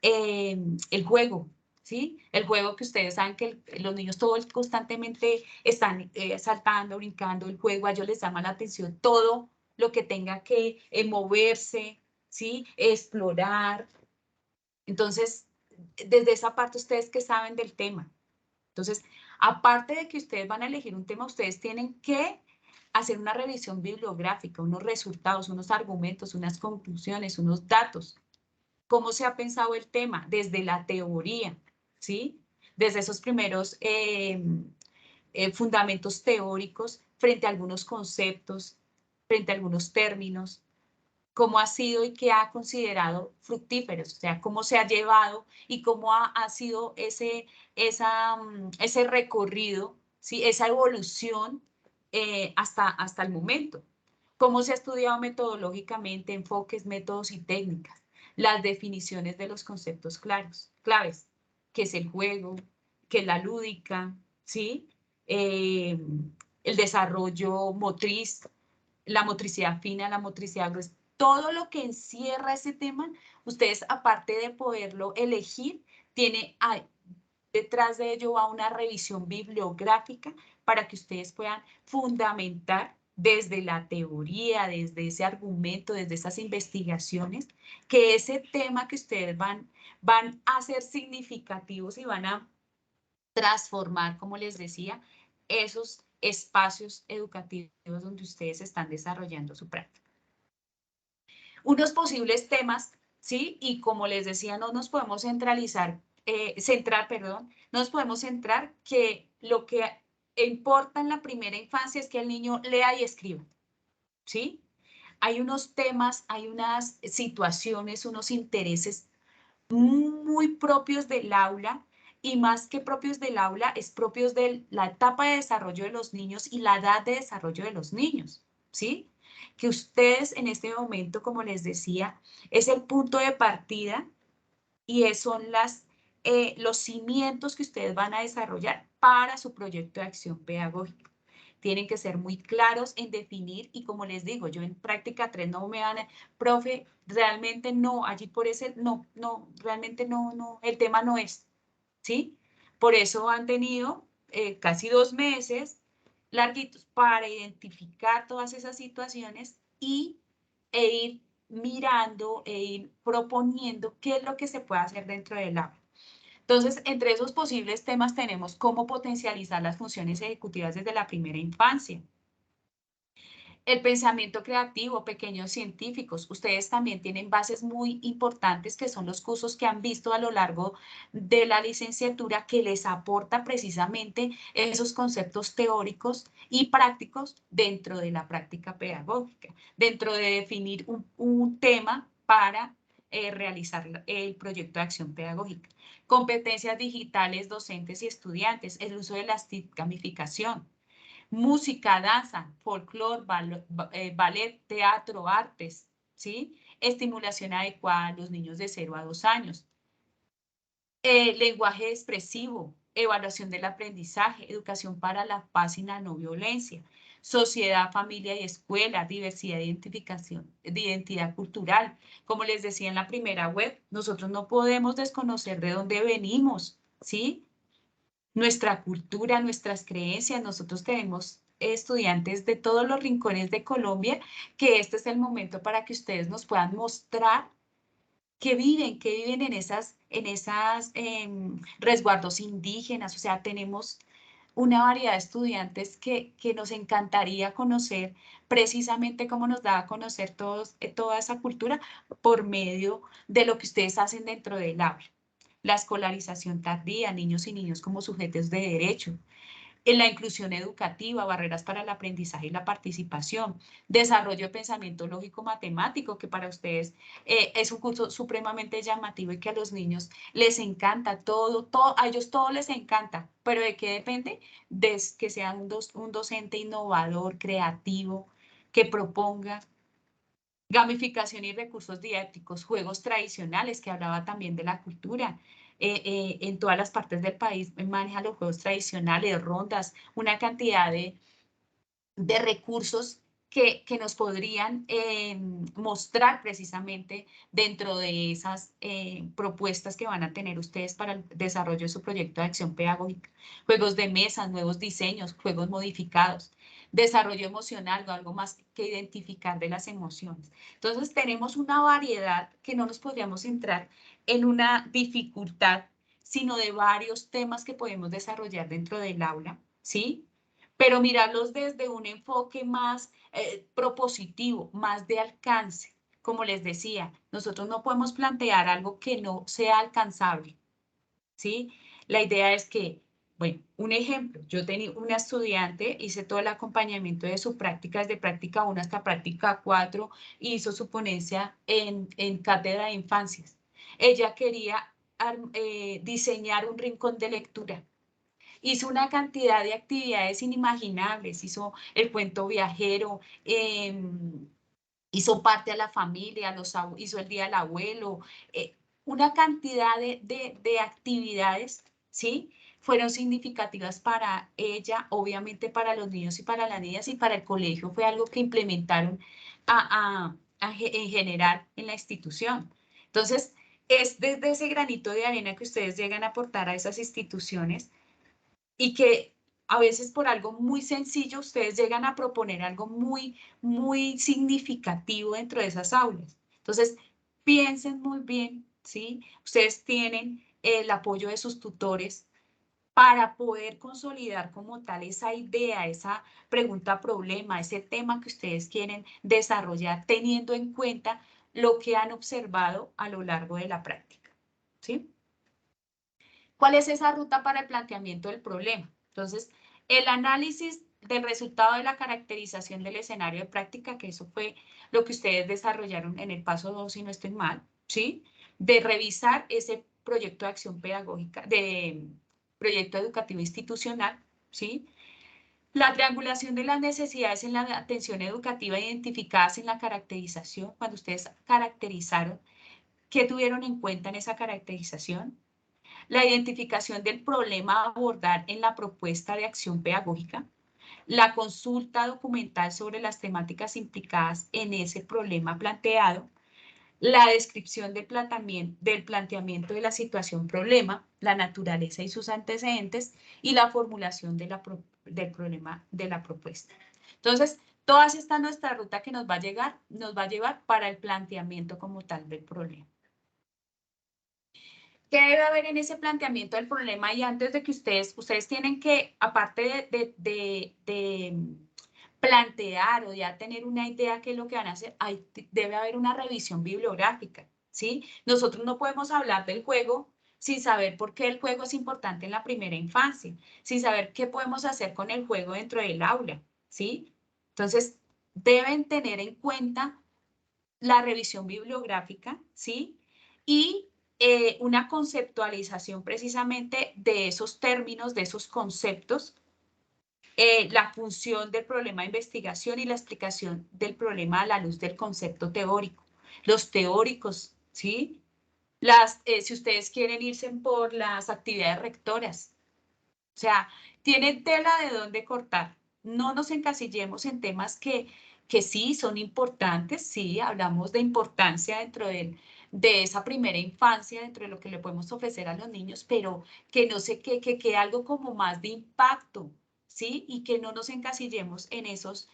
A: el juego, ¿sí? El juego que ustedes saben que los niños todos constantemente están saltando, brincando, el juego a ellos les llama la atención todo lo que tenga que moverse, ¿sí? Explorar. Entonces, desde esa parte, ¿ustedes qué saben del tema? Entonces, aparte de que ustedes van a elegir un tema, ustedes tienen que hacer una revisión bibliográfica, unos resultados, unos argumentos, unas conclusiones, unos datos. ¿Cómo se ha pensado el tema? Desde la teoría, ¿sí? Desde esos primeros fundamentos teóricos frente a algunos conceptos, frente a algunos términos, cómo ha sido y qué ha considerado fructíferos, o sea, cómo se ha llevado y cómo ha sido ese recorrido, ¿sí? Esa evolución hasta el momento. Cómo se ha estudiado metodológicamente, enfoques, métodos y técnicas, las definiciones de los conceptos claves, que es el juego, que es la lúdica, ¿sí? El desarrollo motriz, la motricidad fina, la motricidad gruesa, todo lo que encierra ese tema, ustedes aparte de poderlo elegir, detrás de ello va una revisión bibliográfica para que ustedes puedan fundamentar desde la teoría, desde ese argumento, desde esas investigaciones, que ese tema que ustedes van a ser significativos y van a transformar, como les decía, esos espacios educativos donde ustedes están desarrollando su práctica. Unos posibles temas, ¿sí? Y como les decía, no nos podemos centrar, no nos podemos centrar que lo que importa en la primera infancia es que el niño lea y escriba, ¿sí? hay unos temas, hay unas situaciones, unos intereses muy propios del aula, y más que propios del aula, es propios de la etapa de desarrollo de los niños y la edad de desarrollo de los niños, ¿sí? Que ustedes en este momento, como les decía, es el punto de partida y son los cimientos que ustedes van a desarrollar para su proyecto de acción pedagógica. Tienen que ser muy claros en definir, y como les digo, yo en práctica 3 no me van a, profe, realmente no, allí por ese, no, realmente no, el tema no es, ¿sí? Por eso han tenido casi 2 meses larguitos para identificar todas esas situaciones e ir mirando e ir proponiendo qué es lo que se puede hacer dentro del aula. Entonces, entre esos posibles temas tenemos cómo potencializar las funciones ejecutivas desde la primera infancia. El pensamiento creativo, pequeños científicos. Ustedes también tienen bases muy importantes que son los cursos que han visto a lo largo de la licenciatura, que les aporta precisamente esos conceptos teóricos y prácticos dentro de la práctica pedagógica, dentro de definir un tema para realizar el proyecto de acción pedagógica. Competencias digitales, docentes y estudiantes, el uso de la gamificación. Música, danza, folclore, ballet, teatro, artes, ¿sí? Estimulación adecuada a los niños de 0 a 2 años. Lenguaje expresivo, evaluación del aprendizaje, educación para la paz y la no violencia, sociedad, familia y escuela, diversidad de identificación, de identidad cultural. Como les decía en la primera web, nosotros no podemos desconocer de dónde venimos, ¿sí? Nuestra cultura, nuestras creencias. Nosotros tenemos estudiantes de todos los rincones de Colombia, que este es el momento para que ustedes nos puedan mostrar que viven en esas resguardos indígenas. O sea, tenemos una variedad de estudiantes que nos encantaría conocer, precisamente como nos da a conocer toda esa cultura por medio de lo que ustedes hacen dentro del aula. La escolarización tardía, niños y niños como sujetos de derecho, en la inclusión educativa, barreras para el aprendizaje y la participación, desarrollo de pensamiento lógico-matemático, que para ustedes es un curso supremamente llamativo y que a los niños les encanta, a ellos todo les encanta, pero ¿de qué depende? De que sea un docente innovador, creativo, que proponga. Gamificación y recursos didácticos, juegos tradicionales, que hablaba también de la cultura. En todas las partes del país maneja los juegos tradicionales, rondas, una cantidad de recursos que nos podrían mostrar precisamente dentro de esas propuestas que van a tener ustedes para el desarrollo de su proyecto de acción pedagógica. Juegos de mesa, nuevos diseños, juegos modificados, desarrollo emocional, algo más que identificar de las emociones. Entonces tenemos una variedad que no nos podríamos entrar en una dificultad, sino de varios temas que podemos desarrollar dentro del aula, ¿sí? Pero mirarlos desde un enfoque más propositivo, más de alcance. Como les decía, nosotros no podemos plantear algo que no sea alcanzable, ¿sí? La idea es que, bueno, un ejemplo, yo tenía una estudiante, hice todo el acompañamiento de sus prácticas, de práctica 1 hasta práctica 4, hizo su ponencia en cátedra de infancias. Ella quería diseñar un rincón de lectura. Hizo una cantidad de actividades inimaginables, hizo el cuento viajero, hizo parte a la familia, hizo el día del abuelo, una cantidad de actividades, ¿sí? Fueron significativas para ella, obviamente para los niños y para las niñas, y para el colegio fue algo que implementaron en general en la institución. Entonces, es desde ese granito de arena que ustedes llegan a aportar a esas instituciones, y que a veces por algo muy sencillo ustedes llegan a proponer algo muy significativo dentro de esas aulas. Entonces, piensen muy bien, ¿sí? Ustedes tienen el apoyo de sus tutores para poder consolidar como tal esa idea, esa pregunta-problema, ese tema que ustedes quieren desarrollar, teniendo en cuenta lo que han observado a lo largo de la práctica, ¿sí? ¿Cuál es esa ruta para el planteamiento del problema? Entonces, el análisis del resultado de la caracterización del escenario de práctica, que eso fue lo que ustedes desarrollaron en el paso 2, si no estoy mal, ¿sí? De revisar ese proyecto de acción pedagógica, de proyecto educativo institucional, ¿sí? La triangulación de las necesidades en la atención educativa identificadas en la caracterización, cuando ustedes caracterizaron, ¿qué tuvieron en cuenta en esa caracterización? La identificación del problema a abordar en la propuesta de acción pedagógica, la consulta documental sobre las temáticas implicadas en ese problema planteado, la descripción del planteamiento de la situación problema, la naturaleza y sus antecedentes, y la formulación del problema de la propuesta. Entonces, toda esta nuestra ruta que nos va a llevar para el planteamiento como tal del problema. ¿Qué debe haber en ese planteamiento del problema? Y antes de que ustedes tienen que, aparte de plantear o ya tener una idea de qué es lo que van a hacer, debe haber una revisión bibliográfica, ¿sí? Nosotros no podemos hablar del juego sin saber por qué el juego es importante en la primera infancia, sin saber qué podemos hacer con el juego dentro del aula, ¿sí? Entonces, deben tener en cuenta la revisión bibliográfica, ¿sí? Y una conceptualización precisamente de esos términos, de esos conceptos, la función del problema de investigación y la explicación del problema a la luz del concepto teórico. Los teóricos, ¿sí? Si ustedes quieren irse por las actividades rectoras, o sea, tienen tela de dónde cortar. No nos encasillemos en temas que sí son importantes, sí, hablamos de importancia dentro de esa primera infancia, dentro de lo que le podemos ofrecer a los niños, pero que no sé, que quede algo como más de impacto, ¿sí? Y que no nos encasillemos en esos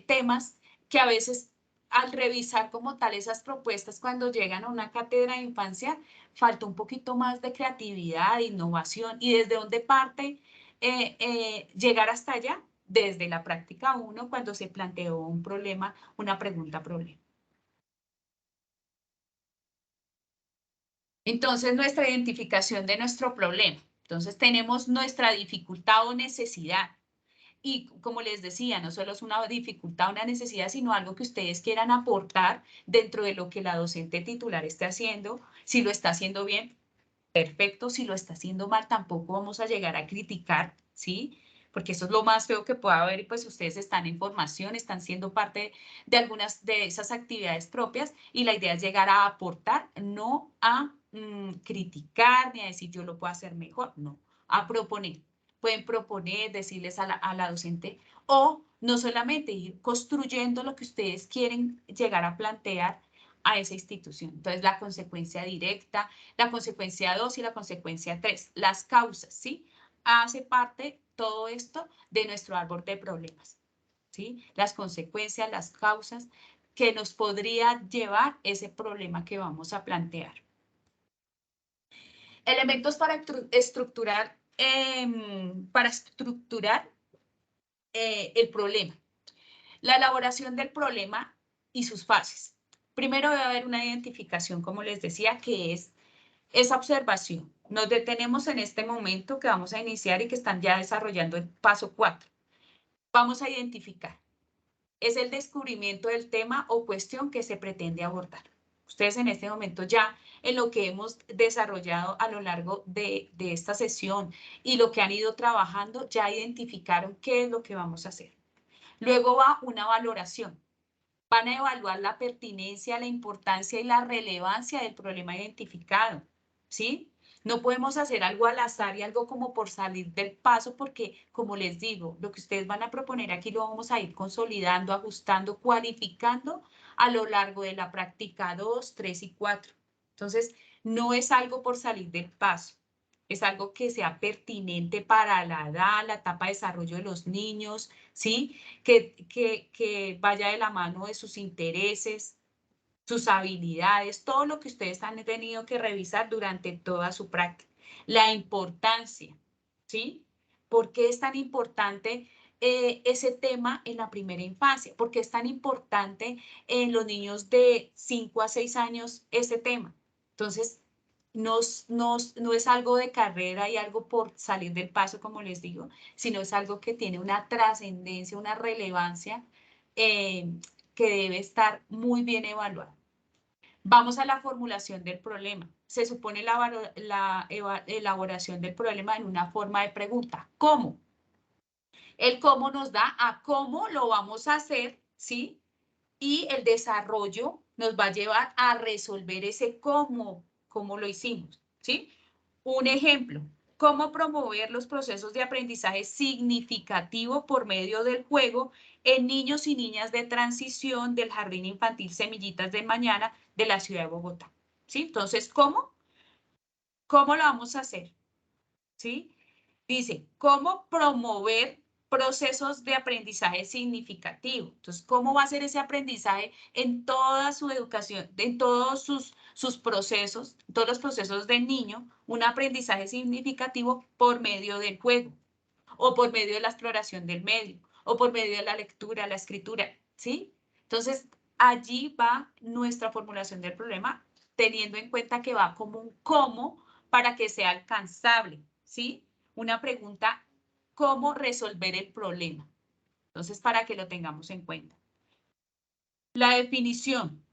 A: temas que a veces al revisar como tal esas propuestas cuando llegan a una cátedra de infancia, falta un poquito más de creatividad, de innovación y desde dónde parte llegar hasta allá, desde la práctica 1 cuando se planteó un problema, una pregunta-problema. Entonces, nuestra identificación de nuestro problema. Entonces, tenemos nuestra dificultad o necesidad. Y como les decía, no solo es una dificultad o una necesidad, sino algo que ustedes quieran aportar dentro de lo que la docente titular esté haciendo. Si lo está haciendo bien, perfecto. Si lo está haciendo mal, tampoco vamos a llegar a criticar, ¿sí? Porque eso es lo más feo que pueda haber y pues ustedes están en formación, están siendo parte de algunas de esas actividades propias y la idea es llegar a aportar, no a criticar ni a decir yo lo puedo hacer mejor, no, a proponer. Pueden proponer, decirles a la docente o no solamente ir construyendo lo que ustedes quieren llegar a plantear a esa institución. Entonces, la consecuencia directa, la consecuencia 2 y la consecuencia 3, las causas, ¿sí? Hace parte todo esto de nuestro árbol de problemas, ¿sí? Las consecuencias, las causas que nos podría llevar ese problema que vamos a plantear. Elementos para estructurar el problema. La elaboración del problema y sus fases. Primero debe haber una identificación, como les decía, que es esa observación. Nos detenemos en este momento que vamos a iniciar y que están ya desarrollando el paso 4. Vamos a identificar. Es el descubrimiento del tema o cuestión que se pretende abordar. Ustedes en este momento ya en lo que hemos desarrollado a lo largo de esta sesión y lo que han ido trabajando, ya identificaron qué es lo que vamos a hacer. Luego va una valoración. Van a evaluar la pertinencia, la importancia y la relevancia del problema identificado, ¿sí? No podemos hacer algo al azar y algo como por salir del paso porque, como les digo, lo que ustedes van a proponer aquí lo vamos a ir consolidando, ajustando, cualificando a lo largo de la práctica 2, 3 y 4. Entonces, no es algo por salir del paso. Es algo que sea pertinente para la edad, la etapa de desarrollo de los niños, ¿sí? Que vaya de la mano de sus intereses, sus habilidades, todo lo que ustedes han tenido que revisar durante toda su práctica. La importancia, ¿sí? ¿Por qué es tan importante ese tema en la primera infancia? ¿Por qué es tan importante en los niños de 5 a 6 años ese tema? Entonces, no es algo de carrera y algo por salir del paso, como les digo, sino es algo que tiene una trascendencia, una relevancia que debe estar muy bien evaluado. Vamos a la formulación del problema. Se supone la elaboración del problema en una forma de pregunta. ¿Cómo? El cómo nos da a cómo lo vamos a hacer, ¿sí? Y el desarrollo nos va a llevar a resolver ese cómo lo hicimos, ¿sí? Un ejemplo, cómo promover los procesos de aprendizaje significativo por medio del juego en niños y niñas de transición del Jardín Infantil Semillitas del Mañana de la ciudad de Bogotá, ¿sí? Entonces, ¿cómo lo vamos a hacer? ¿Sí? Dice, ¿cómo promover procesos de aprendizaje significativo? Entonces, ¿cómo va a ser ese aprendizaje en toda su educación, en todos sus procesos, todos los procesos del niño, un aprendizaje significativo por medio del juego, o por medio de la exploración del medio, o por medio de la lectura, la escritura, ¿sí? Entonces, allí va nuestra formulación del problema, teniendo en cuenta que va como un cómo para que sea alcanzable, ¿sí? Una pregunta, ¿cómo resolver el problema? Entonces, para que lo tengamos en cuenta. La definición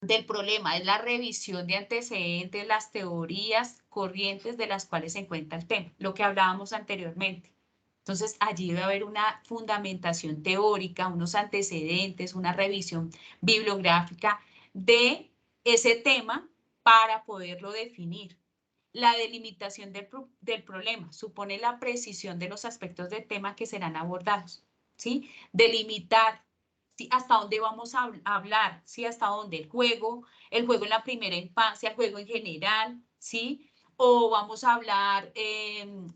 A: del problema es la revisión de antecedentes, las teorías corrientes de las cuales se encuentra el tema, lo que hablábamos anteriormente. Entonces, allí debe haber una fundamentación teórica, unos antecedentes, una revisión bibliográfica de ese tema para poderlo definir. La delimitación del problema supone la precisión de los aspectos del tema que serán abordados, ¿sí? Delimitar, ¿sí? Hasta dónde vamos a hablar, ¿sí? Hasta dónde el juego en la primera infancia, el juego en general, ¿sí? O vamos a hablar,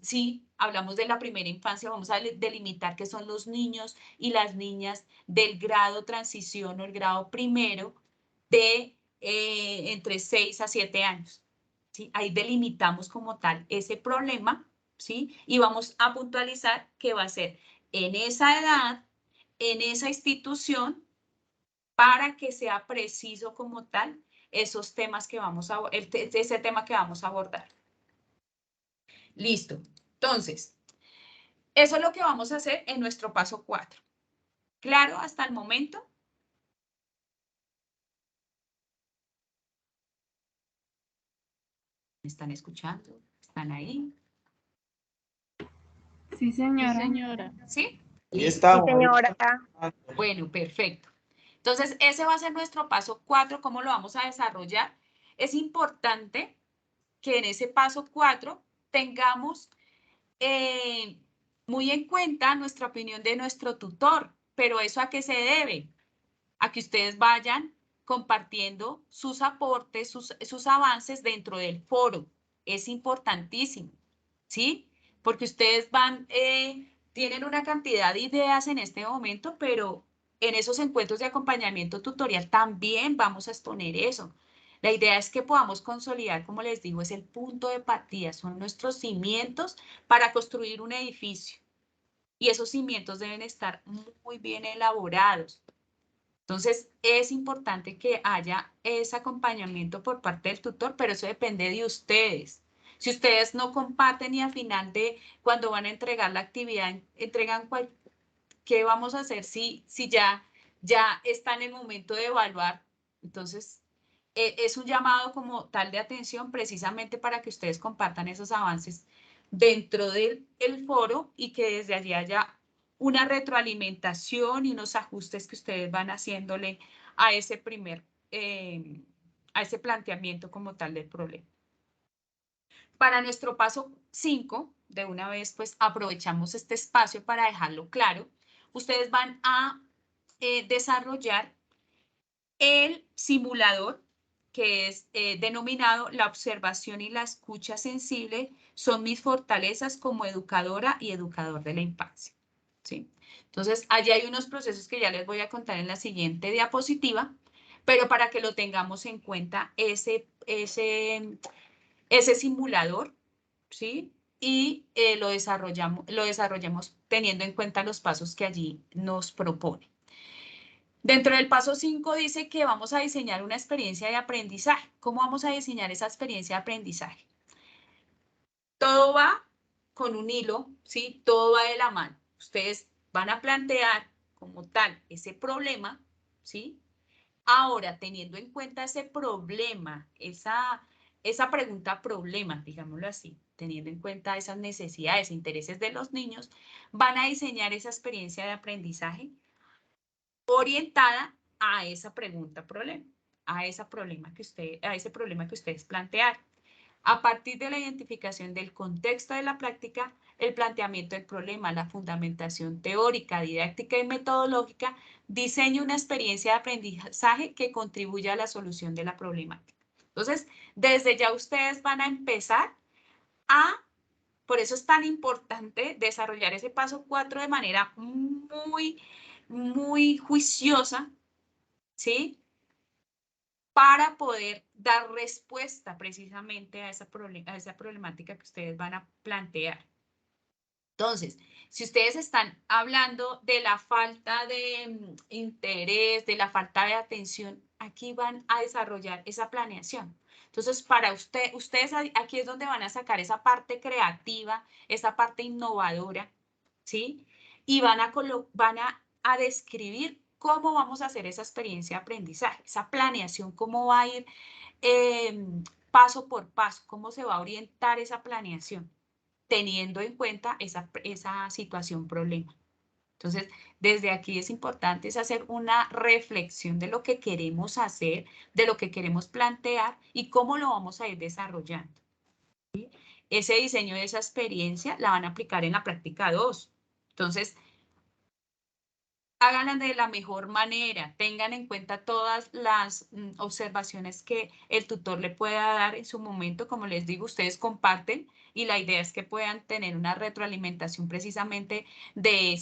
A: sí, hablamos de la primera infancia, vamos a delimitar qué son los niños y las niñas del grado transición o el grado primero de entre 6 a 7 años. ¿Sí? Ahí delimitamos como tal ese problema, ¿sí? Y vamos a puntualizar que va a ser en esa edad, en esa institución, para que sea preciso como tal esos temas que vamos a, ese tema que vamos a abordar. Listo. Entonces, eso es lo que vamos a hacer en nuestro paso 4. ¿Claro hasta el momento? ¿Me están escuchando? ¿Están ahí?
D: Sí, señora.
E: Sí, señora.
A: ¿Sí?
C: Ahí
A: Listo.
C: estamos.
B: Sí, señora.
A: Bueno, perfecto. Entonces, ese va a ser nuestro paso 4, ¿cómo lo vamos a desarrollar? Es importante que en ese paso 4 tengamos muy en cuenta nuestra opinión de nuestro tutor, pero ¿eso a qué se debe? A que ustedes vayan compartiendo sus aportes, sus avances dentro del foro. Es importantísimo, ¿sí? Porque ustedes tienen una cantidad de ideas en este momento, pero en esos encuentros de acompañamiento tutorial también vamos a exponer eso. La idea es que podamos consolidar, como les digo, es el punto de partida, son nuestros cimientos para construir un edificio. Y esos cimientos deben estar muy bien elaborados. Entonces, es importante que haya ese acompañamiento por parte del tutor, pero eso depende de ustedes. Si ustedes no comparten y al final de cuando van a entregar la actividad, entregan qué vamos a hacer si ya está en el momento de evaluar. Entonces, es un llamado como tal de atención precisamente para que ustedes compartan esos avances dentro del foro y que desde allí haya una retroalimentación y unos ajustes que ustedes van haciéndole a ese a ese planteamiento como tal del problema. Para nuestro paso 5, de una vez pues aprovechamos este espacio para dejarlo claro, ustedes van a desarrollar el simulador que es denominado la observación y la escucha sensible son mis fortalezas como educadora y educador de la infancia. ¿Sí? Entonces, allí hay unos procesos que ya les voy a contar en la siguiente diapositiva, pero para que lo tengamos en cuenta ese simulador, ¿sí? Y lo desarrollamos teniendo en cuenta los pasos que allí nos propone. Dentro del paso 5 dice que vamos a diseñar una experiencia de aprendizaje. ¿Cómo vamos a diseñar esa experiencia de aprendizaje? Todo va con un hilo, ¿sí? Todo va de la mano. Ustedes van a plantear como tal ese problema, ¿sí? Ahora, teniendo en cuenta ese problema, esa pregunta problema, digámoslo así, teniendo en cuenta esas necesidades, intereses de los niños, van a diseñar esa experiencia de aprendizaje orientada a esa pregunta problema, a ese problema que ustedes plantearon. A partir de la identificación del contexto de la práctica, el planteamiento del problema, la fundamentación teórica, didáctica y metodológica, diseña una experiencia de aprendizaje que contribuya a la solución de la problemática. Entonces, desde ya ustedes van a empezar por eso es tan importante desarrollar ese paso 4 de manera muy juiciosa, ¿sí? Para poder dar respuesta precisamente a esa problemática que ustedes van a plantear. Entonces, si ustedes están hablando de la falta de interés, de la falta de atención, aquí van a desarrollar esa planeación. Entonces, para ustedes aquí es donde van a sacar esa parte creativa, esa parte innovadora, ¿sí? Y van a describir cómo vamos a hacer esa experiencia de aprendizaje, esa planeación, cómo va a ir paso por paso, cómo se va a orientar esa planeación, teniendo en cuenta esa situación problema. Entonces, desde aquí es importante hacer una reflexión de lo que queremos hacer, de lo que queremos plantear y cómo lo vamos a ir desarrollando. ¿Sí? Ese diseño de esa experiencia la van a aplicar en la práctica 2. Entonces, háganla de la mejor manera, tengan en cuenta todas las observaciones que el tutor le pueda dar en su momento. Como les digo, ustedes comparten y la idea es que puedan tener una retroalimentación precisamente de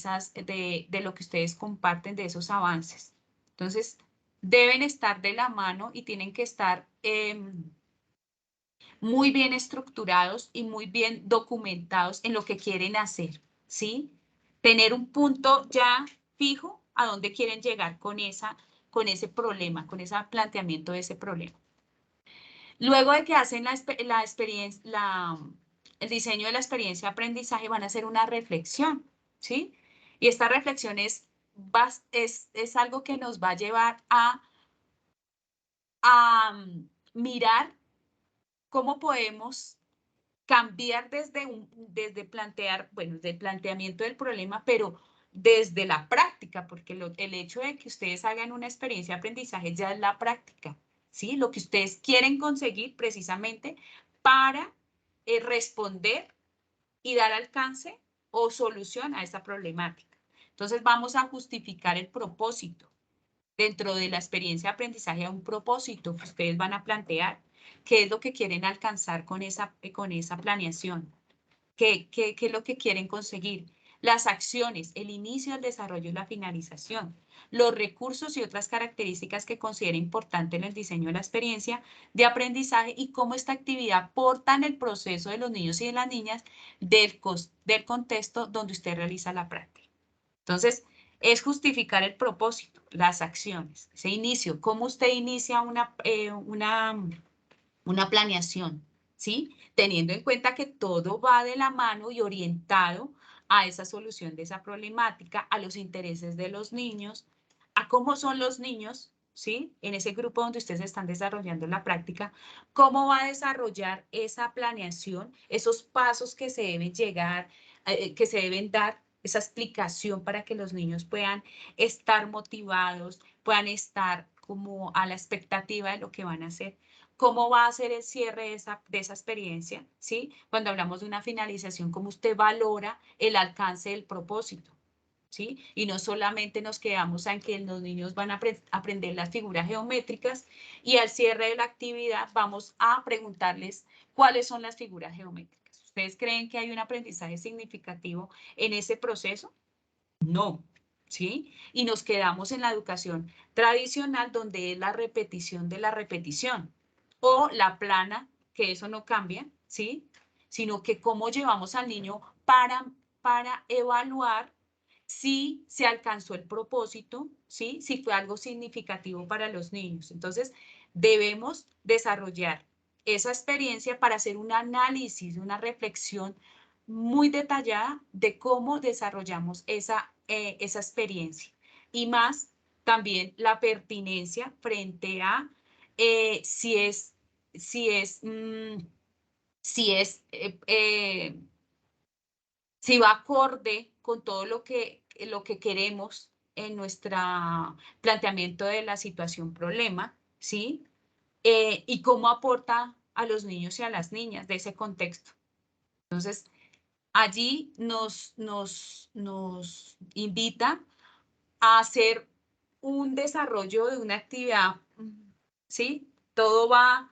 A: lo que ustedes comparten, de esos avances. Entonces, deben estar de la mano y tienen que estar muy bien estructurados y muy bien documentados en lo que quieren hacer, ¿sí? Tener un punto ya fijo a dónde quieren llegar con ese problema, con ese planteamiento de ese problema. Luego de que hacen el diseño de la experiencia de aprendizaje, van a hacer una reflexión, ¿sí? Y esta reflexión es algo que nos va a llevar a mirar cómo podemos cambiar desde plantear, bueno, desde el planteamiento del problema, pero desde la práctica, porque el hecho de que ustedes hagan una experiencia de aprendizaje ya es la práctica, ¿sí? Lo que ustedes quieren conseguir precisamente para responder y dar alcance o solución a esa problemática. Entonces vamos a justificar el propósito. Dentro de la experiencia de aprendizaje hay un propósito que ustedes van a plantear. ¿Qué es lo que quieren alcanzar con esa planeación? ¿Qué es lo que quieren conseguir? Las acciones, el inicio, el desarrollo y la finalización, los recursos y otras características que considera importante en el diseño de la experiencia de aprendizaje y cómo esta actividad aporta en el proceso de los niños y de las niñas del contexto donde usted realiza la práctica. Entonces, es justificar el propósito, las acciones, ese inicio, cómo usted inicia una planeación, ¿sí? Teniendo en cuenta que todo va de la mano y orientado a esa solución de esa problemática, a los intereses de los niños, a cómo son los niños, ¿sí? En ese grupo donde ustedes están desarrollando la práctica, cómo va a desarrollar esa planeación, esos pasos que se deben que se deben dar, esa explicación para que los niños puedan estar motivados, puedan estar como a la expectativa de lo que van a hacer. ¿Cómo va a ser el cierre de esa experiencia? ¿Sí? Cuando hablamos de una finalización, ¿cómo usted valora el alcance del propósito? ¿Sí? Y no solamente nos quedamos en que los niños van a aprender las figuras geométricas y al cierre de la actividad vamos a preguntarles cuáles son las figuras geométricas. ¿Ustedes creen que hay un aprendizaje significativo en ese proceso? No. ¿Sí? Y nos quedamos en la educación tradicional donde es la repetición de la repetición o la plana, que eso no cambia, ¿sí? Sino que cómo llevamos al niño para evaluar si se alcanzó el propósito, ¿sí? Si fue algo significativo para los niños. Entonces, debemos desarrollar esa experiencia para hacer un análisis, una reflexión muy detallada de cómo desarrollamos esa experiencia. Y más también la pertinencia frente a si va acorde con todo lo que queremos en nuestro planteamiento de la situación problema, ¿sí? Y cómo aporta a los niños y a las niñas de ese contexto. Entonces, allí nos invita a hacer un desarrollo de una actividad, ¿sí? Todo va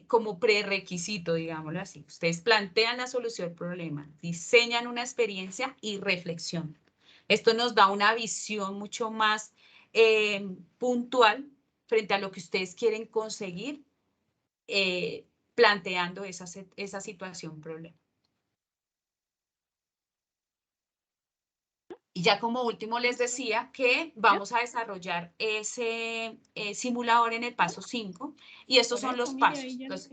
A: como prerequisito, digámoslo así. Ustedes plantean la solución al problema, diseñan una experiencia y reflexionan. Esto nos da una visión mucho más puntual frente a lo que ustedes quieren conseguir planteando esa situación problema. Y ya como último les decía que vamos a desarrollar ese simulador en el paso 5 y estos son los pasos. Entonces,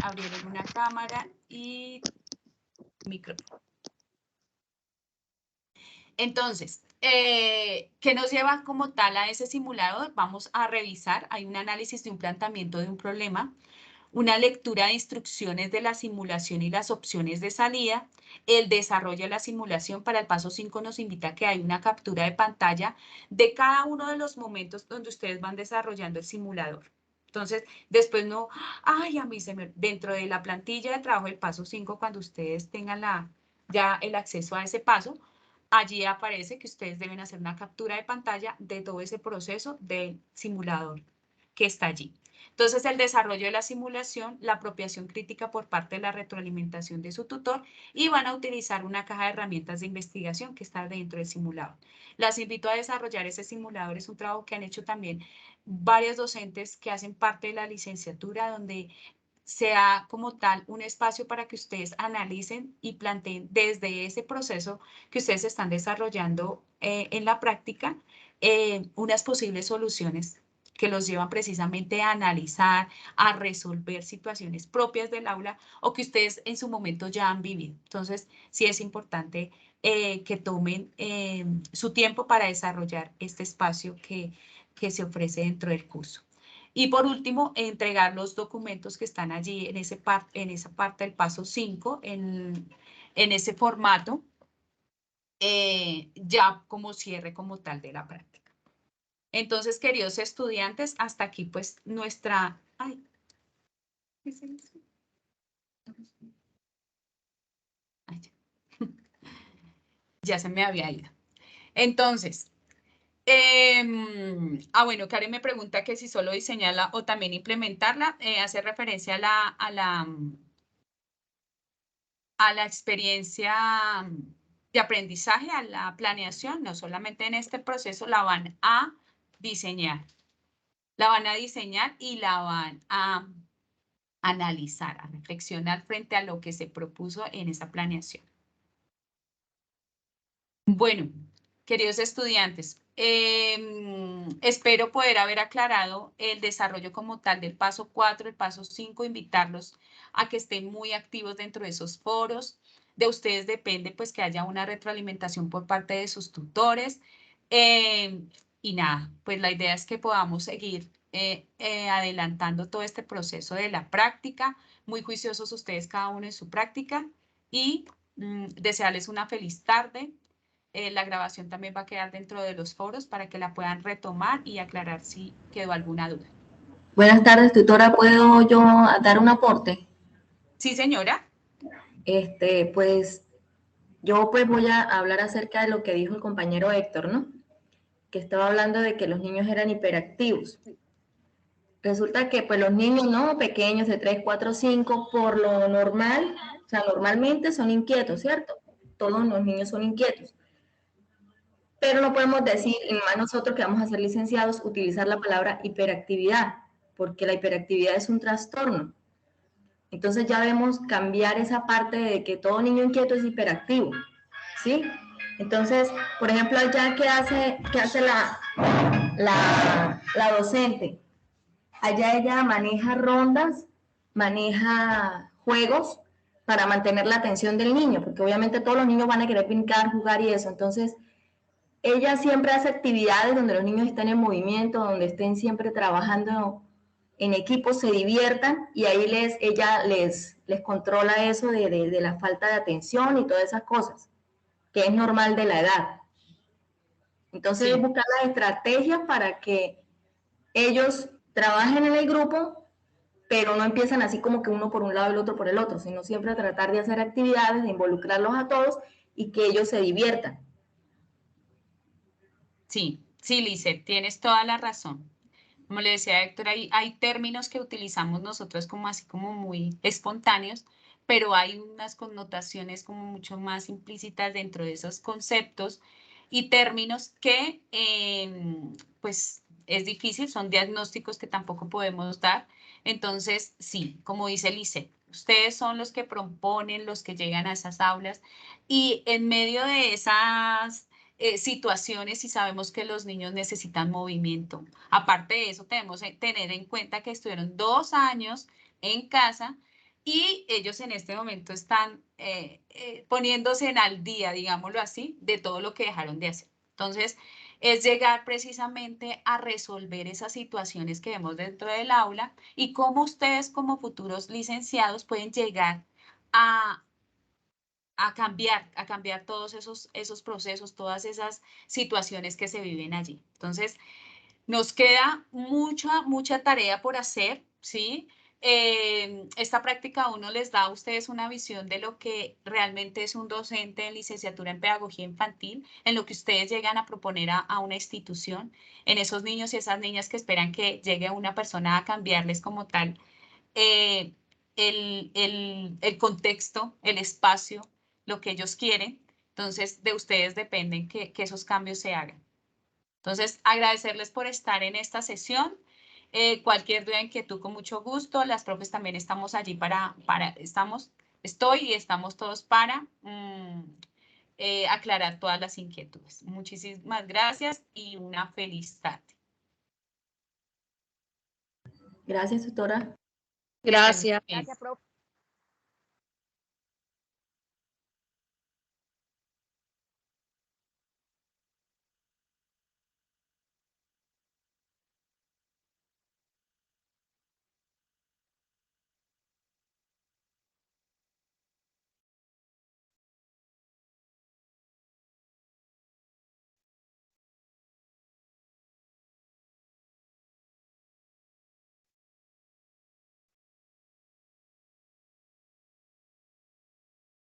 A: abrieron una cámara y micrófono. Entonces, ¿qué nos lleva como tal a ese simulador? Vamos a revisar, hay un análisis de un planteamiento de un problema, una lectura de instrucciones de la simulación y las opciones de salida, el desarrollo de la simulación. Para el paso 5 nos invita a que hay una captura de pantalla de cada uno de los momentos donde ustedes van desarrollando el simulador. Entonces, después no, ay, a mí se me, dentro de la plantilla de trabajo del paso 5, cuando ustedes tengan ya el acceso a ese paso, allí aparece que ustedes deben hacer una captura de pantalla de todo ese proceso del simulador que está allí. Entonces, el desarrollo de la simulación, la apropiación crítica por parte de la retroalimentación de su tutor y van a utilizar una caja de herramientas de investigación que está dentro del simulador. Las invito a desarrollar ese simulador, es un trabajo que han hecho también varios docentes que hacen parte de la licenciatura, donde sea como tal un espacio para que ustedes analicen y planteen desde ese proceso que ustedes están desarrollando en la práctica unas posibles soluciones que los llevan precisamente a analizar, a resolver situaciones propias del aula o que ustedes en su momento ya han vivido. Entonces, sí es importante que tomen su tiempo para desarrollar este espacio que se ofrece dentro del curso. Y por último, entregar los documentos que están allí en esa parte del paso 5, en ese formato, ya como cierre como tal de la práctica. Entonces, queridos estudiantes, hasta aquí pues nuestra... Ay, ¿qué es eso? Ay, ya se me había ido. Entonces, bueno, Karen me pregunta que si solo diseñarla o también implementarla, hace referencia a la experiencia de aprendizaje, a la planeación, no solamente en este proceso la van a diseñar. La van a diseñar y la van a analizar, a reflexionar frente a lo que se propuso en esa planeación. Bueno, queridos estudiantes, espero poder haber aclarado el desarrollo como tal del paso 4, el paso 5, invitarlos a que estén muy activos dentro de esos foros. De ustedes depende pues que haya una retroalimentación por parte de sus tutores. Y nada, pues la idea es que podamos seguir adelantando todo este proceso de la práctica, muy juiciosos ustedes cada uno en su práctica y desearles una feliz tarde. La grabación también va a quedar dentro de los foros para que la puedan retomar y aclarar si quedó alguna duda.
D: Buenas tardes, tutora. ¿Puedo yo dar un aporte?
A: Sí, señora.
D: Pues yo pues voy a hablar acerca de lo que dijo el compañero Héctor, ¿no? Que estaba hablando de que los niños eran hiperactivos. Resulta que pues los niños, ¿no? Pequeños de 3, 4, 5, por lo normal, o sea, normalmente son inquietos, ¿cierto? Todos los niños son inquietos. Pero no podemos decir, y más nosotros que vamos a ser licenciados, utilizar la palabra hiperactividad, porque la hiperactividad es un trastorno. Entonces ya debemos cambiar esa parte de que todo niño inquieto es hiperactivo, ¿sí? Entonces, por ejemplo, allá ¿qué hace la docente? Allá ella maneja rondas, maneja juegos para mantener la atención del niño, porque obviamente todos los niños van a querer brincar, jugar y eso. Entonces, ella siempre hace actividades donde los niños estén en movimiento, donde estén siempre trabajando en equipo, se diviertan, y ahí ella les controla eso de la falta de atención y todas esas cosas, que es normal de la edad. Entonces,
A: Sí.
D: buscar las estrategias para que ellos trabajen en el grupo, pero no empiezan así como que uno por un lado y el otro por el otro, sino siempre tratar de hacer actividades, de involucrarlos a todos y que ellos se diviertan.
A: Sí, sí, Lizeth, tienes toda la razón. Como le decía Héctor, hay términos que utilizamos nosotros como así como muy espontáneos, pero hay unas connotaciones como mucho más implícitas dentro de esos conceptos y términos que pues es difícil, son diagnósticos que tampoco podemos dar. Entonces, sí, como dice Lizeth, ustedes son los que proponen, los que llegan a esas aulas y en medio de esas situaciones y sabemos que los niños necesitan movimiento. Aparte de eso, tenemos que tener en cuenta que estuvieron 2 años en casa y ellos en este momento están poniéndose en al día, digámoslo así, de todo lo que dejaron de hacer. Entonces, es llegar precisamente a resolver esas situaciones que vemos dentro del aula y cómo ustedes como futuros licenciados pueden llegar a cambiar todos esos procesos, todas esas situaciones que se viven allí. Entonces, nos queda mucha tarea por hacer, ¿sí? Esta práctica a uno les da a ustedes una visión de lo que realmente es un docente en licenciatura en pedagogía infantil, en lo que ustedes llegan a proponer a una institución, en esos niños y esas niñas que esperan que llegue una persona a cambiarles como tal eh, el contexto, el espacio, lo que ellos quieren. Entonces, de ustedes dependen que esos cambios se hagan. Entonces, agradecerles por estar en esta sesión. Cualquier duda, inquietud, con mucho gusto. Las profes también estamos allí estoy y estamos todos para aclarar todas las inquietudes. Muchísimas gracias y una feliz tarde.
D: Gracias, tutora.
A: Que estén
E: Gracias.
A: bien.
B: Gracias, profe.